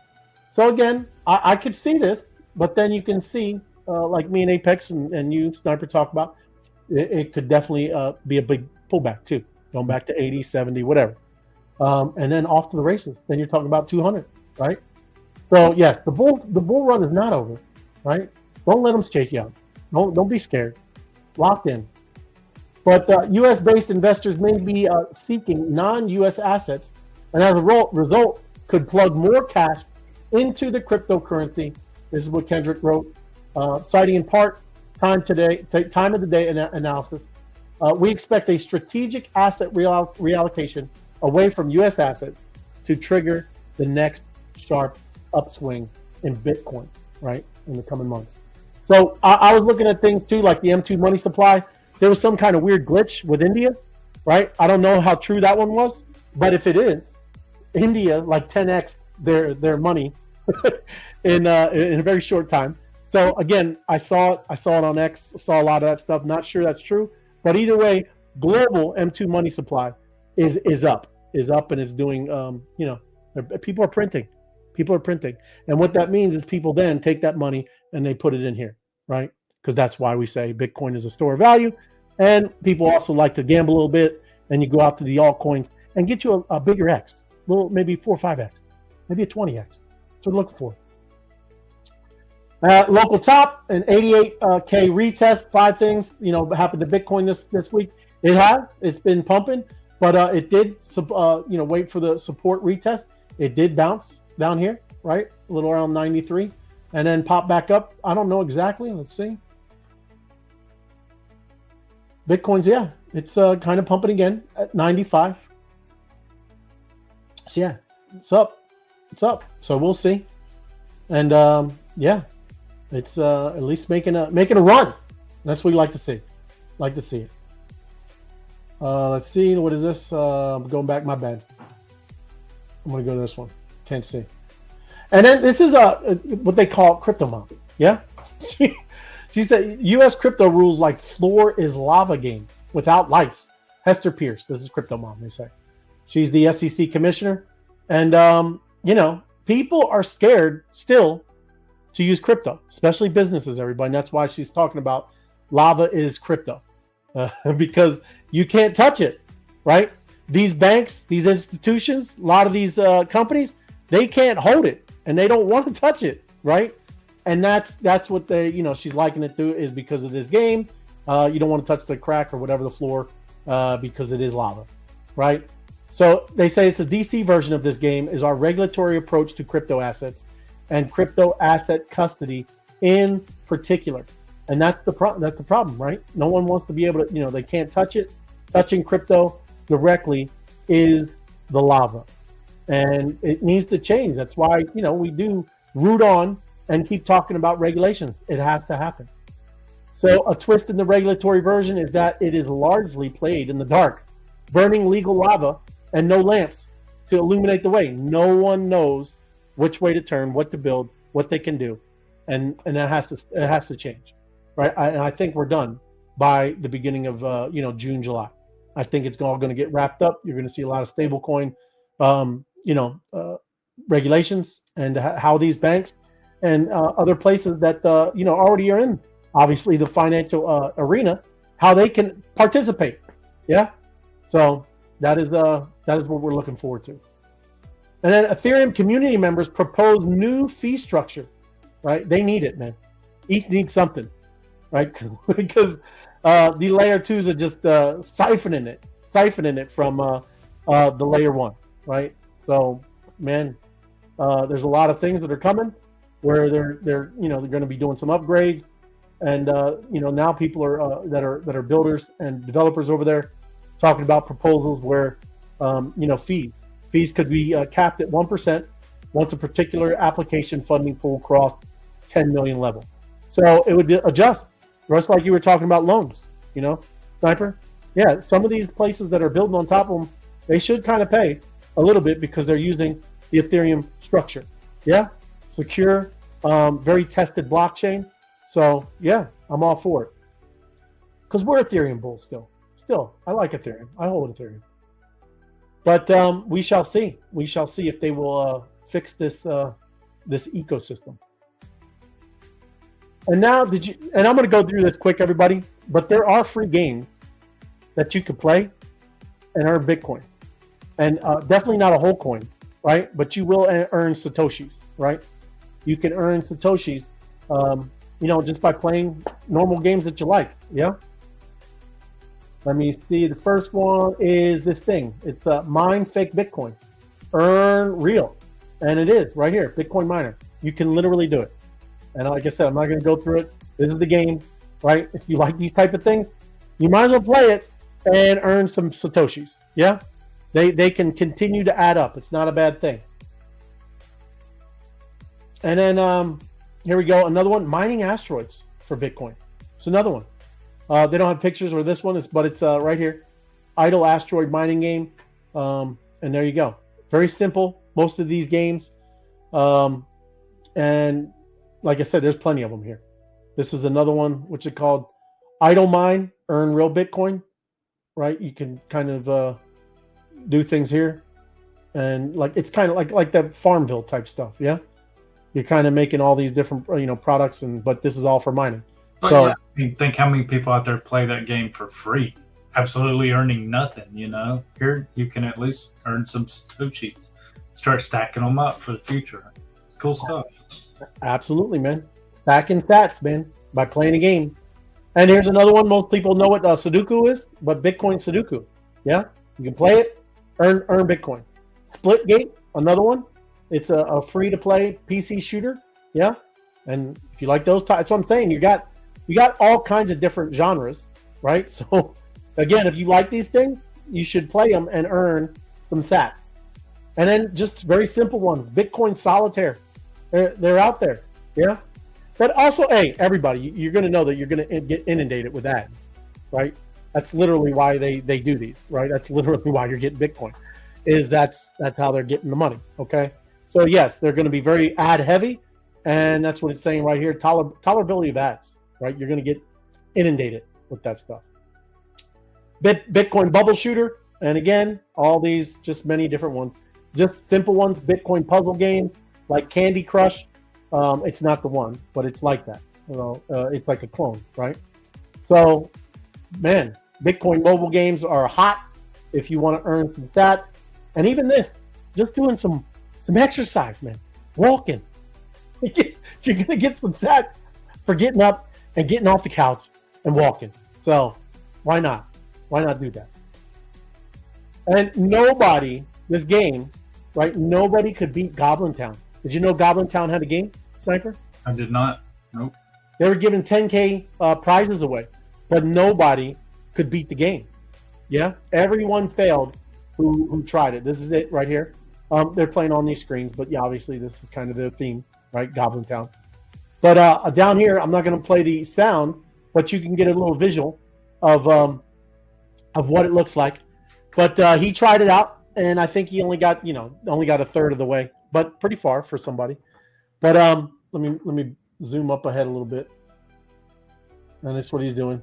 So again, I could see this, but then you can see, like me and Apex and you, Sniper, talk about, it could definitely be a big pullback too, going back to 80, 70, whatever. And then off to the races. Then you're talking about 200, right? So yes, the bull run is not over, right? Don't let them shake you out. Don't be scared. Locked in. But U.S.-based investors may be seeking non-U.S. assets, and as a result, could plug more cash into the cryptocurrency. This is what Kendrick wrote, citing in part time of the day analysis. We expect a strategic asset reallocation away from U.S. assets to trigger the next sharp upswing in Bitcoin, right, in the coming months. So I was looking at things too, like the M2 money supply. There was some kind of weird glitch with India, right? I don't know how true that one was, but if it is, India like 10x their money in a very short time. So again, I saw it on X, saw a lot of that stuff. Not sure that's true, but either way, global M2 money supply is up, and is doing. People are printing, and what that means is people then take that money and they put it in here, right? Because that's why we say Bitcoin is a store of value, and people also like to gamble a little bit, and you go out to the altcoins and get you a bigger X, maybe 4 or 5x, maybe a 20x. That's what we're looking for. Local top, an 88K retest. 5 things happened to Bitcoin this week. It's been pumping, but it did wait for the support retest. It did bounce down here, right, a little around 93, and then pop back up. I don't know exactly. Let's see. Bitcoin's, it's kind of pumping again at 95. So yeah, it's up. So we'll see. And it's at least making a run. That's what we like to see. Like to see it. Let's see. What is this? I'm going back. My bad. I'm going to go to this one. Can't see. And then this is what they call crypto mom. Yeah. She said U.S. crypto rules like floor is lava game without lights. Hester Pierce. This is crypto mom. They say she's the SEC commissioner, and people are scared still to use crypto, especially businesses. Everybody. And that's why she's talking about lava is crypto, because you can't touch it, right? These banks, these institutions, a lot of these companies, they can't hold it, and they don't want to touch it, right? And that's what they, she's liking it to, is because of this game. You don't want to touch the crack or whatever the floor, because it is lava, right? So they say it's a DC version of this game is our regulatory approach to crypto assets and crypto asset custody in particular. And that's the problem, right? No one wants to be able to, they can't touch it. Touching crypto directly is the lava, and it needs to change. That's why, we do root on and keep talking about regulations. It has to happen. So a twist in the regulatory version is that it is largely played in the dark, burning legal lava and no lamps to illuminate the way. No one knows which way to turn, what to build, what they can do, and that has to change, right? And I think we're done by the beginning of June, July. I think it's all going to get wrapped up. You're going to see a lot of stablecoin, regulations, and how these banks and other places that already are in, obviously, the financial arena, how they can participate. Yeah, so that is what we're looking forward to. And then Ethereum community members propose new fee structure, right? They need it, man. Each needs something, right? Because the layer 2s are just siphoning it from the layer 1, right? So, man, there's a lot of things that are coming where they're going to be doing some upgrades, And now people are that are builders and developers over there talking about proposals where fees could be capped at 1% once a particular application funding pool crossed 10 million level. So it would adjust, just like you were talking about loans. Sniper. Yeah, some of these places that are building on top of them, they should kind of pay a little bit because they're using the Ethereum structure. Yeah, secure, very tested blockchain. So yeah, I'm all for it. Because we're Ethereum bulls still. Still, I like Ethereum. I hold Ethereum. But we shall see. We shall see if they will fix this ecosystem. And now, and I'm going to go through this quick, everybody. But there are free games that you could play and earn Bitcoin, and definitely not a whole coin, right? But you will earn Satoshis, right? You can earn Satoshis, just by playing normal games that you like. Yeah. Let me see. The first one is this thing. It's mine fake Bitcoin, earn real, and it is right here. Bitcoin miner. You can literally do it. And like I said, I'm not going to go through it. This is the game, right? If you like these type of things, you might as well play it and earn some Satoshis. Yeah, they can continue to add up. It's not a bad thing. And then here we go. Another one, mining asteroids for Bitcoin. It's another one. They don't have pictures or this one is, but it's right here. Idle asteroid mining game. And there you go. Very simple. Most of these games. And like I said, there's plenty of them here. This is another one, which is called Idle Mine, earn real Bitcoin, right? You can kind of do things here. And it's kind of like that Farmville type stuff. Yeah. You're kind of making all these different, products, but this is all for mining. But so yeah, you think how many people out there play that game for free, absolutely earning nothing. Here you can at least earn some Satoshis, start stacking them up for the future. It's cool stuff. Absolutely, man. Stacking sats, man, by playing a game. And here's another one. Most people know what Sudoku is, but Bitcoin Sudoku. Yeah, you can play it, earn Bitcoin. Splitgate, another one. It's a free-to-play PC shooter. Yeah, and if you like those, that's what I'm saying. You got all kinds of different genres, right? So again, if you like these things, you should play them and earn some sats. And then just very simple ones, Bitcoin Solitaire. They're out there, yeah. But also, hey, everybody, you're going to know that you're going to get inundated with ads, right? That's literally why they do these, right? That's literally why you're getting Bitcoin, that's how they're getting the money, okay? So yes, they're going to be very ad heavy, and that's what it's saying right here. Tolerability of ads, right? You're going to get inundated with that stuff. Bitcoin Bubble Shooter, and again, all these, just many different ones, just simple ones. Bitcoin puzzle games like Candy Crush. It's not the one, but it's like that. It's like a clone, right? So, man, Bitcoin mobile games are hot if you want to earn some sats. And even this, just doing some exercise, man. Walking. You're going to get some sats for getting up and getting off the couch and walking. So, why not? Why not do that? And this game, right? Nobody could beat Goblin Town. Did you know Goblin Town had a game, Sniper? I did not. Nope. They were giving 10K prizes away, but nobody could beat the game. Yeah, everyone failed who tried it. This is it right here. They're playing on these screens, but yeah, obviously this is kind of their theme, right? Goblin Town. But down here, I'm not going to play the sound, but you can get a little visual of what it looks like. But he tried it out, and I think he only got a third of the way, but pretty far for somebody. But let me zoom up ahead a little bit, and that's what he's doing.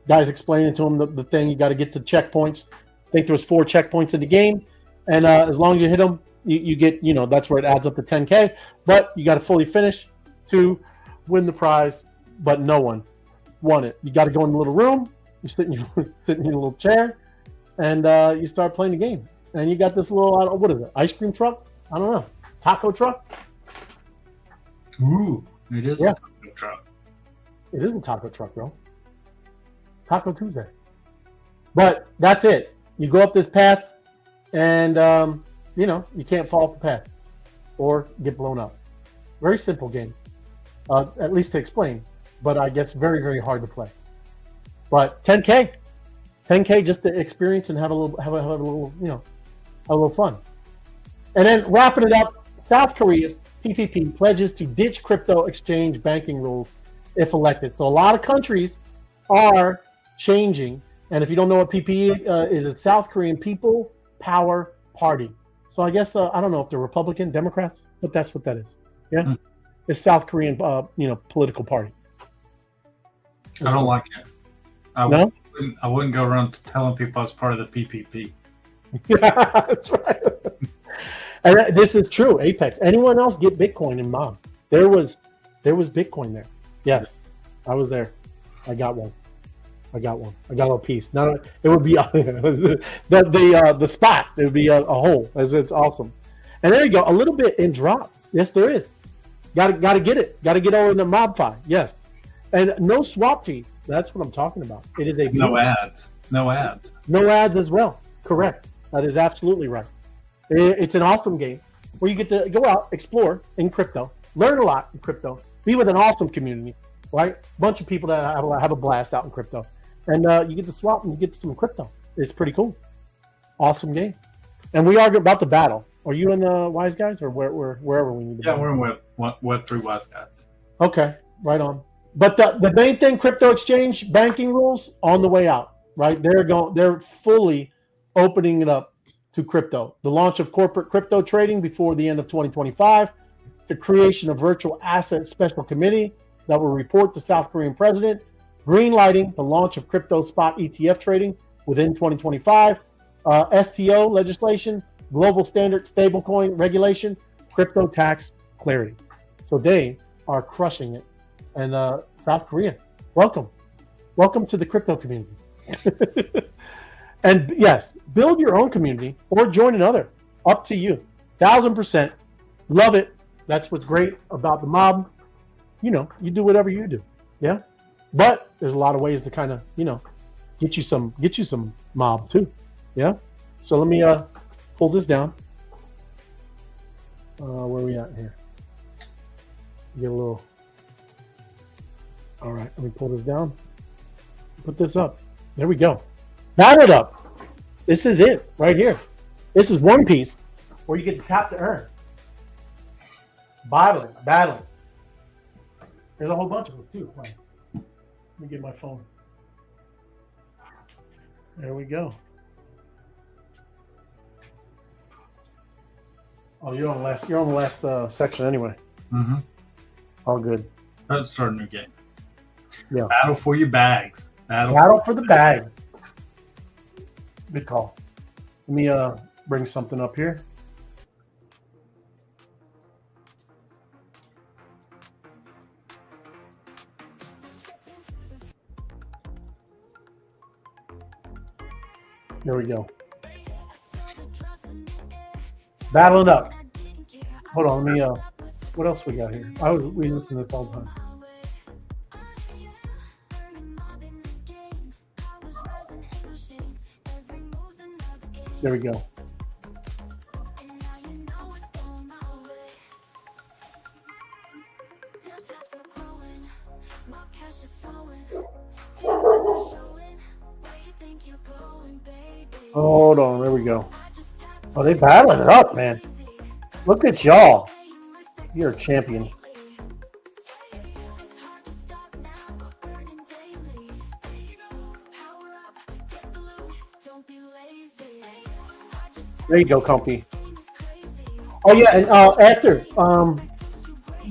Guys explaining to him the thing. You got to get to checkpoints. I think there was 4 checkpoints in the game, and as long as you hit them, you get, that's where it adds up to 10K. But you got to fully finish to win the prize. But no one won it. You got to go in the little room. You sit in your little chair, and you start playing the game. And you got this little, what is it? Ice cream truck? I don't know. Taco truck? Ooh, it is a taco truck. It is a taco truck, bro. Taco Tuesday. But that's it. You go up this path, and you can't fall off the path or get blown up. Very simple game, at least to explain. but I guess very, very hard to play. But 10K just to experience and have a little, you know, a little fun. And then wrapping it up, South Korea's PPP pledges to ditch crypto exchange banking rules if elected. So a lot of countries are changing. And if you don't know what PPP is, it's South Korean People Power Party. So I guess I don't know if they're Republican, Democrats, but that's what that is. Yeah, it's South Korean, you know, political party. I don't like it. No? I wouldn't go around telling people I was part of the PPP. Yeah, that's right. And this is true. Apex. Anyone else get Bitcoin in Mob? There was Bitcoin there. Yes, I was there. I got one. I got a piece. No, it would be the spot. It would be a hole. It's awesome. And there you go. A little bit in drops. Yes, there is. Got to get it. Got to get over in the MobFi. Yes, and no swap fees. That's what I'm talking about. It is a no ads. No ads. No ads as well. Correct. That is absolutely right. It's an awesome game where you get to go out, explore in crypto, learn a lot in crypto, be with an awesome community, right? Bunch of people that have a blast out in crypto. And you get to swap and you get some crypto. It's pretty cool. Awesome game. And we are about to battle. Are you in Wise Guys or wherever we need to be? Yeah, we're in Web3 Wise Guys. Okay, right on. But the main thing, crypto exchange banking rules on the way out, right? They're fully opening it up to crypto. The launch of corporate crypto trading before the end of 2025, the creation of virtual asset special committee that will report to South Korean president, greenlighting the launch of crypto spot ETF trading within 2025, STO legislation, global standard stablecoin regulation, crypto tax clarity. So they are crushing it. And South Korea, welcome to the crypto community. And yes, build your own community or join another. Up to you. 1000%. Love it. That's what's great about the mob. You know, you do whatever you do. Yeah. But there's a lot of ways to kind of, you know, get you some mob too. Yeah. So let me pull this down. Where are we at here? Get a little. All right. Let me pull this down. Put this up. There we go. Bat it up. This is it right here. This is one piece where you get to tap to earn. Battling. There's a whole bunch of us too. Let me get my phone. There we go. Oh, you're on the last section anyway. Mm-hmm. All good. Let's start a new game. Yeah. Battle for your bags. Battle for the bags. Good call. Let me bring something up here. There we go. Battling up. Hold on, let me what else we got here? We listen to this all the time. There we go. Hold on, there we go. Oh, they battling it up, man. Look at y'all. You're champions. There you go, Comfy. Oh yeah, and after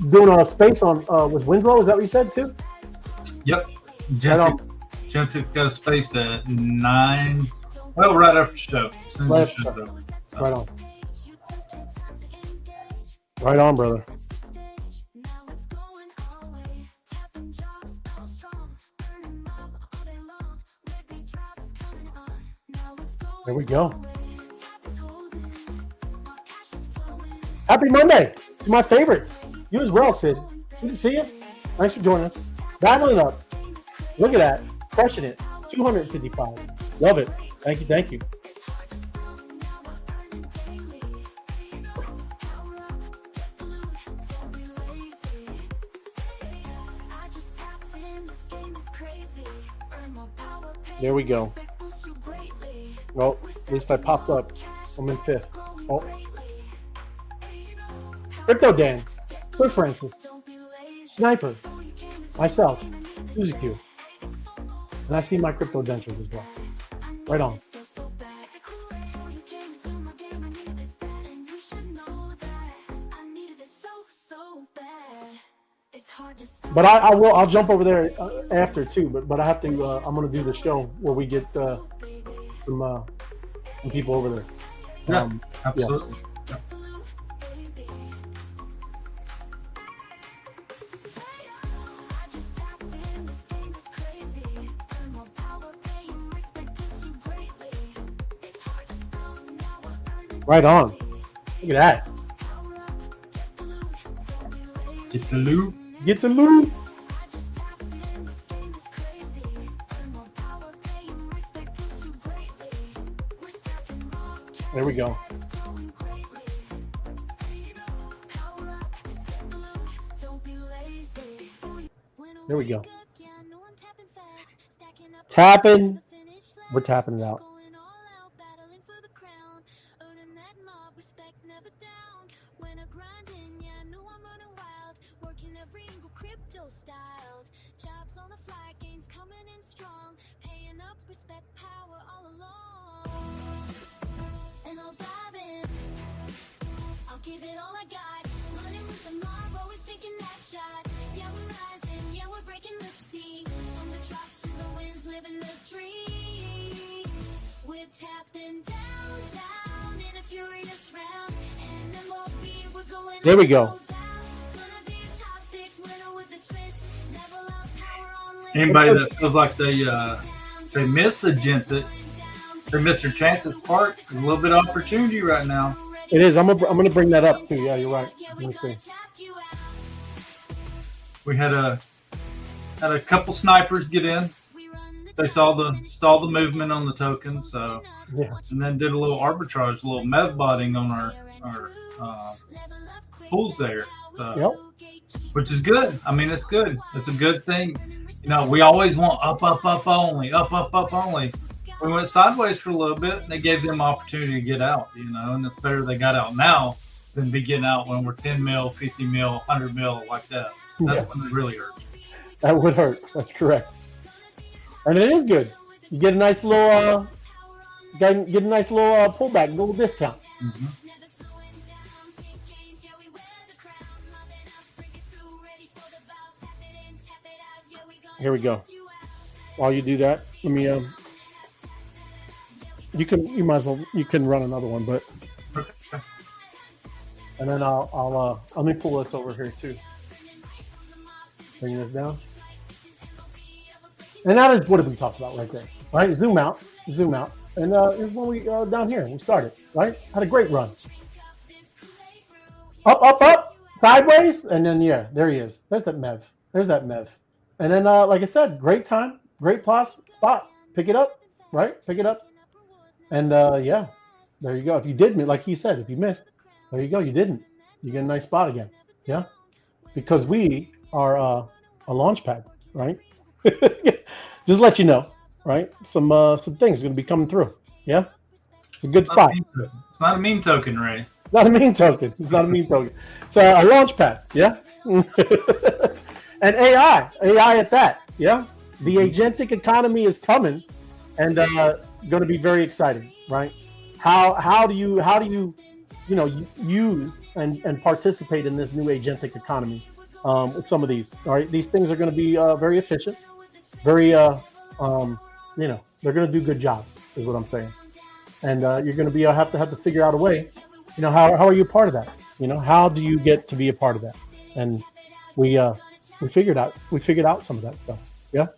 doing a space on with Winslow, is that what you said too? Yep. Gentic's got a space at 9. Well, right after the show. Right on. Right on, brother. There we go. Happy Monday to my favorites. You as well, Sid. Good to see you. Thanks for joining us. Battling up. Look at that. Crushing it. 255. Love it. Thank you. Thank you. There we go. Well, at least I popped up. I'm in 5th. Oh. Crypto Dan, Sir Francis, Sniper, myself, Suzy Q. And I see my crypto dentures as well. Right on. But I'll jump over there after too. But I have to. I'm gonna do the show where we get some people over there. Yeah, absolutely. Yeah. Right on. Look at that. Get the loot. Get the loot. There we go. There we go. Tapping. We're tapping it out. Give it all I got, running with the mob, always taking that shot. Yeah, we're rising, yeah, we're breaking the sea. From the drops to the winds, living the dream. We're tapping down, down in a furious round. And MLB, we're going. There we go. Anybody that feels like they missed the gent, that they missed their chance at Spark, there's a little bit of opportunity right now. It is. I'm gonna bring that up too. Yeah, you're right. Let me see. We had a couple snipers get in. They saw the movement on the token, so Yeah. and then did a little arbitrage, a little mev botting on our pools there. So, Yep. which is good. I mean, it's good. It's a good thing. You know, we always want up only, up only. We went sideways for a little bit, and they gave them opportunity to get out, you know, and it's better they got out now than be getting out when we're 10 mil, 50 mil, 100 mil like that. That's when it really hurts. That would hurt. That's correct. And it is good. You get a nice little, pullback, a little discount. Mm-hmm. Here we go. While you do that, let me you might as well run another one, but and then I'll let me pull this over here too. Bring this down. And that is what we talked about right there. Right? Zoom out. And here's when we down here. We started, right? Had a great run. Up, sideways, and then there he is. There's that Mev. And then like I said, great time, great plus spot. Pick it up, right? Pick it up. And yeah, there you go. If you did, like he said, if you missed, there you go. You didn't. You get a nice spot again. Yeah, because we are a launch pad, right? Just let you know, right? Some things are going to be coming through. Yeah, it's a good spot. It's not a meme token, Ray. It's not a meme token. It's a launch pad. Yeah, and AI at that. Yeah, the agentic economy is coming, and going to be very exciting, right? How do you use and participate in this new agentic economy with some of these? All right, these things are going to be very efficient, very they're going to do good jobs, is what I'm saying. And you're going to be have to figure out a way. How are you a part of that? How do you get to be a part of that? And we figured out some of that stuff. Yeah.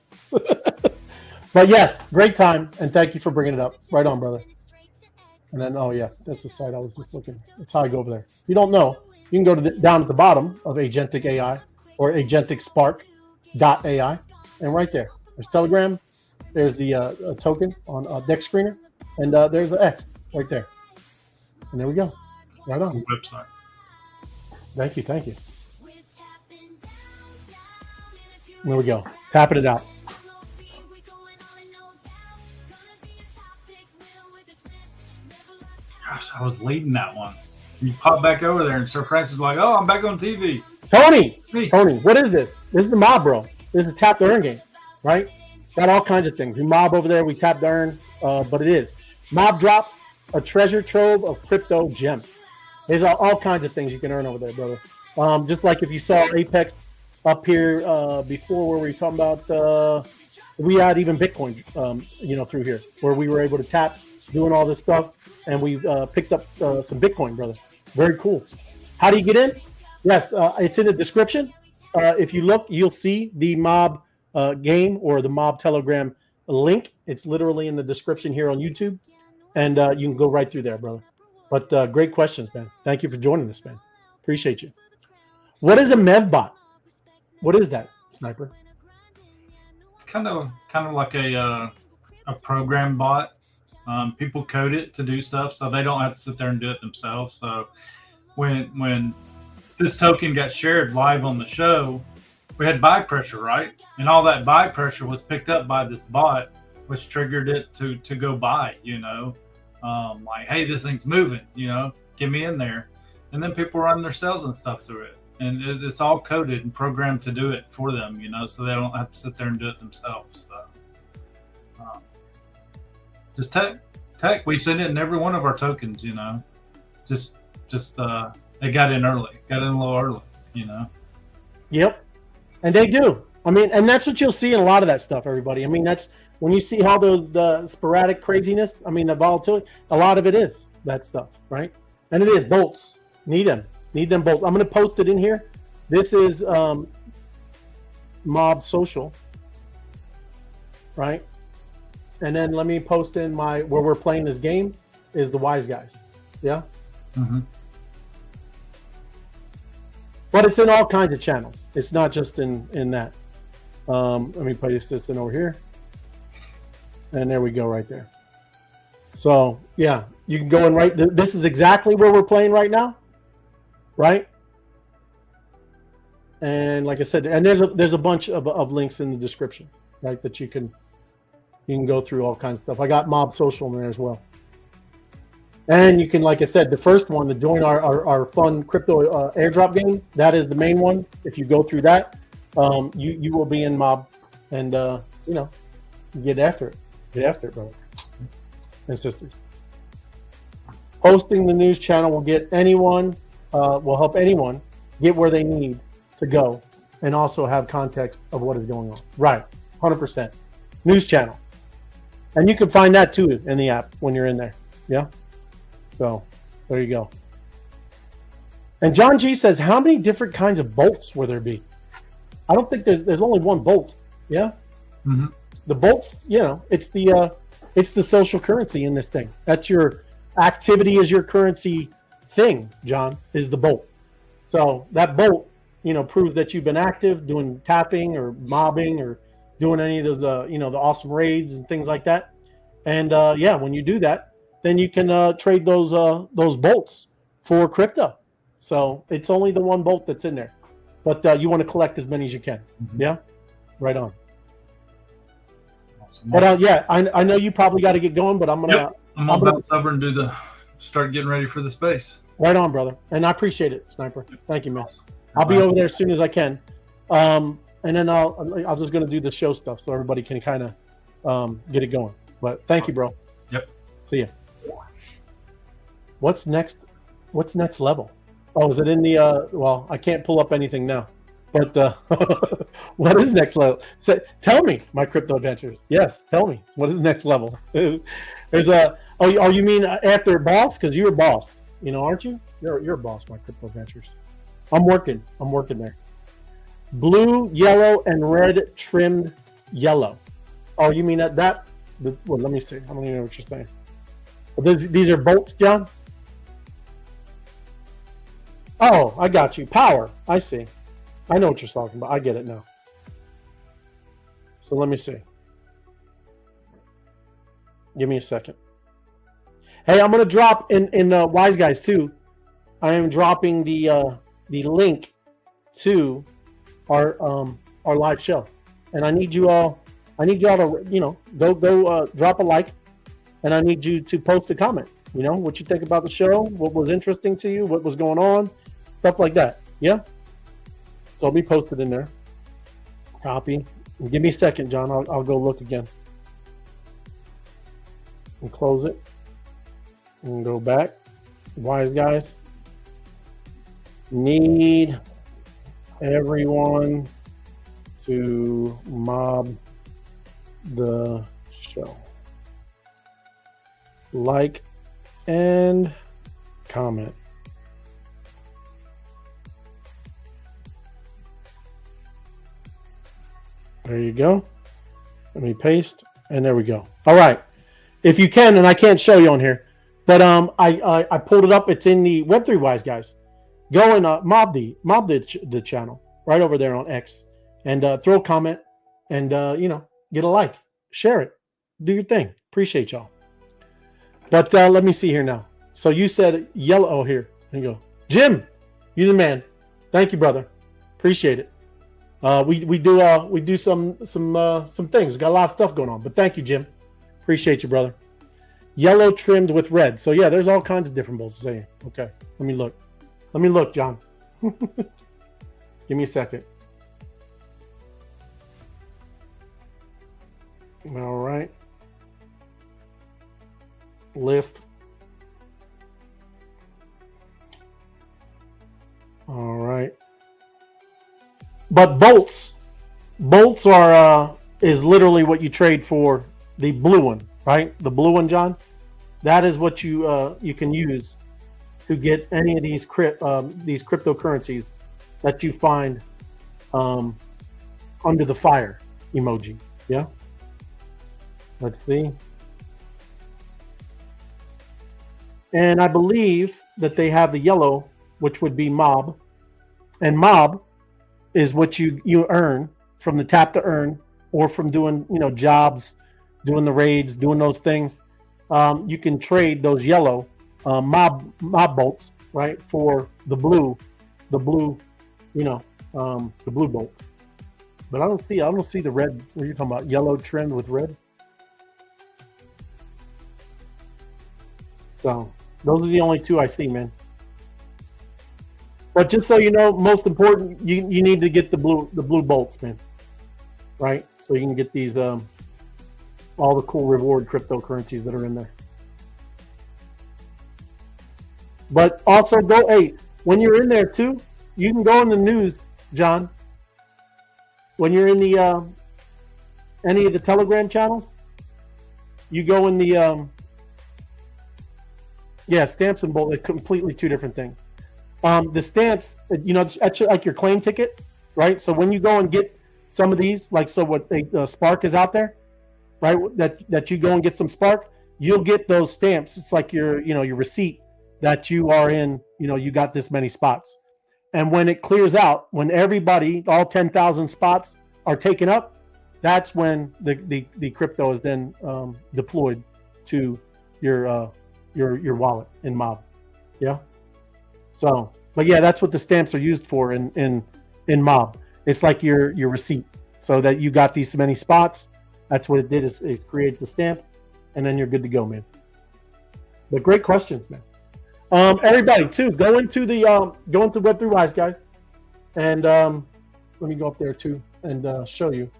But yes, great time, and thank you for bringing it up. Right on, brother. And then, oh yeah, that's the site I was just looking. That's how I go over there. If you don't know, you can go to down at the bottom of Agentic AI or AgenticSpark.ai, and right there's Telegram, there's the token on Deck Screener, and there's the X right there. And there we go. Right on. Website. Thank you. There we go. Tapping it out. I was leading that one. You pop back over there, and Sir Francis is like, "Oh, I'm back on TV." Tony, Me. what is this? This is the mob, bro. This is a tap to earn game, right? Got all kinds of things. We mob over there, we tap to earn, but it is. Mob drop a treasure trove of crypto gems. There's all kinds of things you can earn over there, brother. Just like if you saw Apex up here before, where we were talking about, we had even Bitcoin, through here, where we were able to tap, doing all this stuff, and we picked up some Bitcoin, brother. Very cool. How do you get in? Yes, it's in the description. If you look, you'll see the mob game or the mob Telegram link. It's literally in the description here on YouTube, and you can go right through there, brother. But great questions, man. Thank you for joining us, man. Appreciate you. What is a MEVbot? What is that, Sniper? It's kind of like a program bot. People code it to do stuff, so they don't have to sit there and do it themselves. So when this token got shared live on the show, we had buy pressure, right? And all that buy pressure was picked up by this bot, which triggered it to go buy, like, hey, this thing's moving, get me in there. And then people run their sales and stuff through it. And it's all coded and programmed to do it for them, so they don't have to sit there and do it themselves. So, just tech. We've seen it in every one of our tokens, just they got in early, got in a little early, Yep. And they do. I mean, and that's what you'll see in a lot of that stuff, everybody. I mean, that's when you see how the sporadic craziness, I mean, the volatility, a lot of it is that stuff, right? And it is bolts. Need them bolts. I'm going to post it in here. This is Mob Social, right? And then let me post in where we're playing this game is the Wise Guys. Yeah. Mm-hmm. But it's in all kinds of channels. It's not just in that. Let me paste this in over here. And there we go right there. So, yeah, you can go in right. This is exactly where we're playing right now. Right? And like I said, and there's a bunch of links in the description, right, that you can go through all kinds of stuff. I got Mob Social in there as well. And you can, like I said, the first one to join our fun crypto airdrop game, that is the main one. If you go through that, you will be in Mob, and get after it. Get after it, brother and sisters. Hosting the news channel will get anyone, will help anyone get where they need to go, and also have context of what is going on. Right, 100%. News channel, and you can find that too in the app when you're in there. Yeah. So there you go. And John G says, how many different kinds of bolts will there be? I don't think there's only one bolt. Yeah. Mm-hmm. The bolts, it's the social currency in this thing. That's your activity is your currency thing, John, is the bolt. So that bolt, proves that you've been active doing tapping or mobbing or doing any of those, the awesome raids and things like that. And when you do that, then you can trade those bolts for crypto. So it's only the one bolt that's in there, but you want to collect as many as you can. Mm-hmm. Yeah, right on. Awesome. But I know you probably got to get going, but I'm gonna bounce over and start getting ready for the space. Right on, brother. And I appreciate it, Sniper. Thank you, man. I'll be over there as soon as I can, and then I'll just gonna do the show stuff so everybody can kind of get it going. But thank you, bro. Yep. See ya. What's next? What's next level? Oh, is it in the? Well, I can't pull up anything now. But what is next level? Tell me, my crypto adventures. Yes, tell me. What is next level? There's a. Oh, you mean after boss? Because you're a boss, aren't you? You're a boss, my crypto adventures. I'm working there. Blue, yellow, and red trimmed yellow. Oh, you mean that? Well, let me see. I don't even know what you're saying. These are bolts, John? Oh, I got you. Power. I see. I know what you're talking about. I get it now. So let me see. Give me a second. Hey, I'm going to drop in Wise Guys too. I am dropping the link to our live show, and I need you all. I need y'all to go drop a like, and I need you to post a comment You know, what you think about the show, what was interesting to you, what was going on, stuff like that. Yeah. So I'll be posted in there. Copy. And give me a second, John. I'll go look again. And close it. And go back. Wise guys. Need everyone to mob the show. Like and comment. There you go. Let me paste, and there we go. All right. If you can, and I can't show you on here, but I pulled it up. It's in the Web3 Wise guys. Go and mob the channel right over there on X, and throw a comment, and get a like, share it, do your thing. Appreciate y'all. But let me see here now. So you said yellow. Oh, here. There you go. Jim, you the man. Thank you, brother. Appreciate it. We do some things. We got a lot of stuff going on. But thank you, Jim. Appreciate you, brother. Yellow trimmed with red. So yeah, there's all kinds of different bolts. Okay. Let me look. Let me look, John. Give me a second. All right. List. All right. But bolts are is literally what you trade for the blue one, right? The blue one, John. That is what you can use to get any of these cryptocurrencies that you find under the fire emoji. Yeah. Let's see. And I believe that they have the yellow, which would be mob. And mob is what you earn from the tap to earn, or from doing jobs, doing the raids, doing those things. You can trade those yellow mob bolts, right, for the blue bolts. But I don't see the red. What are you talking about? Yellow trimmed with red. So those are the only two I see, man. But just so you know, most important, you need to get the blue bolts, man. Right? So you can get these all the cool reward cryptocurrencies that are in there. But also when you're in there too, you can go in the news, John. When you're in the any of the Telegram channels, you go in the stamps and bolt. They're completely two different things. The stamps, that's like your claim ticket, right? So when you go and get some of these, like Spark is out there, right? That you go and get some Spark, you'll get those stamps. It's like your receipt that you are in. You got this many spots, and when it clears out, when everybody, all 10,000 spots are taken up, that's when the crypto is then deployed to your wallet in mob. Yeah. So, but yeah, that's what the stamps are used for in mob. It's like your receipt, so that you got these many spots. That's what it did, is create the stamp, and then you're good to go, man. But great questions, man. Everybody too, go into Web3 Wise guys, and let me go up there too and show you,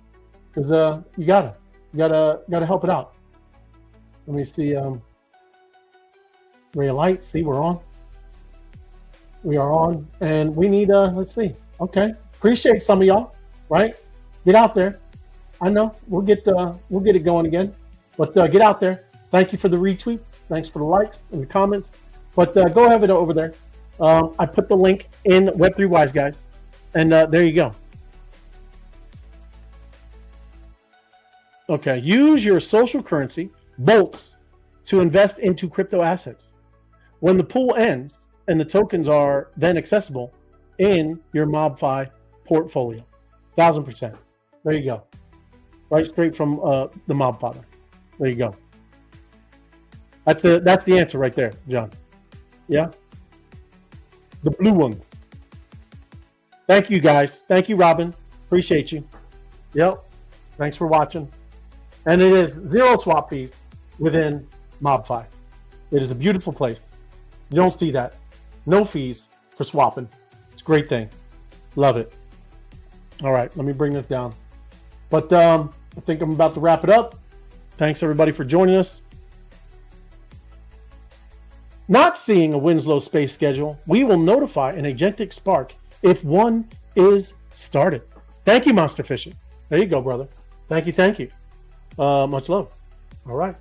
because you gotta help it out. Let me see. Ray of light. See, we're on. We are on, and we need let's see. Okay, appreciate some of y'all, right? Get out there. I know we'll get it going again, but get out there. Thank you for the retweets. Thanks for the likes and the comments. But go have it over there. I put the link in Web3 Wise guys, and there you go. Okay, use your social currency bolts to invest into crypto assets. When the pool ends and the tokens are then accessible in your MobFi portfolio, 1000%. There you go. Right straight from the MobFi. There you go. That's the answer right there, John. Yeah. The blue ones. Thank you guys. Thank you, Robin. Appreciate you. Yep. Thanks for watching. And it is 0 swap fees within MobFi. It is a beautiful place. You don't see that. No fees for swapping. It's a great thing. Love it. All right, let me bring this down. But I think I'm about to wrap it up. Thanks everybody for joining us. Not seeing a Winslow space schedule, we will notify an agentic spark if one is started. Thank you, Monster Fishing. There you go, brother. Thank you, thank you. Much love. All right.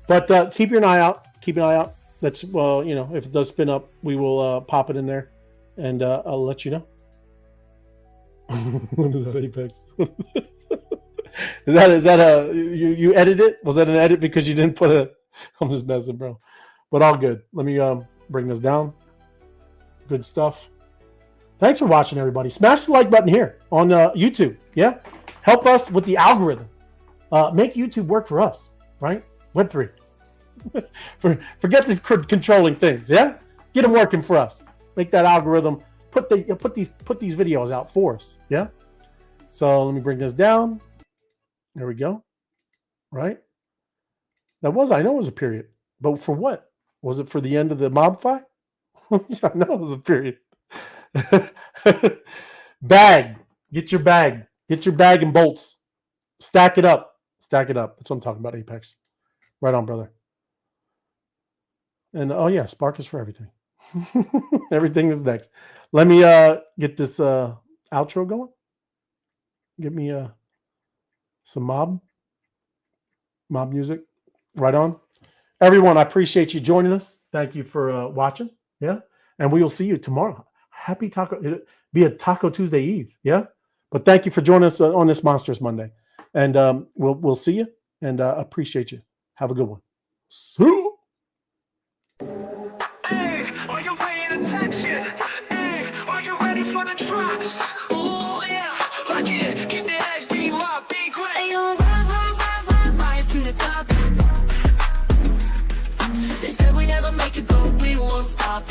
But keep an eye out. Keep an eye out. That's, well, you know, if it does spin up, we will pop it in there, and I'll let you know. What is that, Apex? is that a you edited it? Was that an edit because you didn't put a? I'm just messing, bro. But all good. Let me bring this down. Good stuff. Thanks for watching, everybody. Smash the like button here on YouTube. Yeah, help us with the algorithm. Make YouTube work for us, right? Web3. Forget these controlling things. Yeah, get them working for us. Make that algorithm. Put these videos out for us. Yeah. So let me bring this down. There we go. Right. That was, I know it was a period, but for what? Was it for the end of the mob fight? I know it was a period. Bag. Get your bag. Get your bag and bolts. Stack it up. Stack it up. That's what I'm talking about, Apex. Right on, brother. And oh yeah, Spark is for everything. Everything is next. Let me get this outro going. Get me some mob music. Right on. Everyone, I appreciate you joining us. Thank you for watching. Yeah. And we will see you tomorrow. Happy Taco. It'll be a Taco Tuesday Eve. Yeah. But thank you for joining us on this Monstrous Monday. And we'll see you, and appreciate you. Have a good one. See you. Hey, are you paying attention? Hey, are you ready for the drops? Ooh, yeah. Like it. Keep the edge, be wild, be great. Hey, yo, rise to the top. They said we never make it, but we won't stop.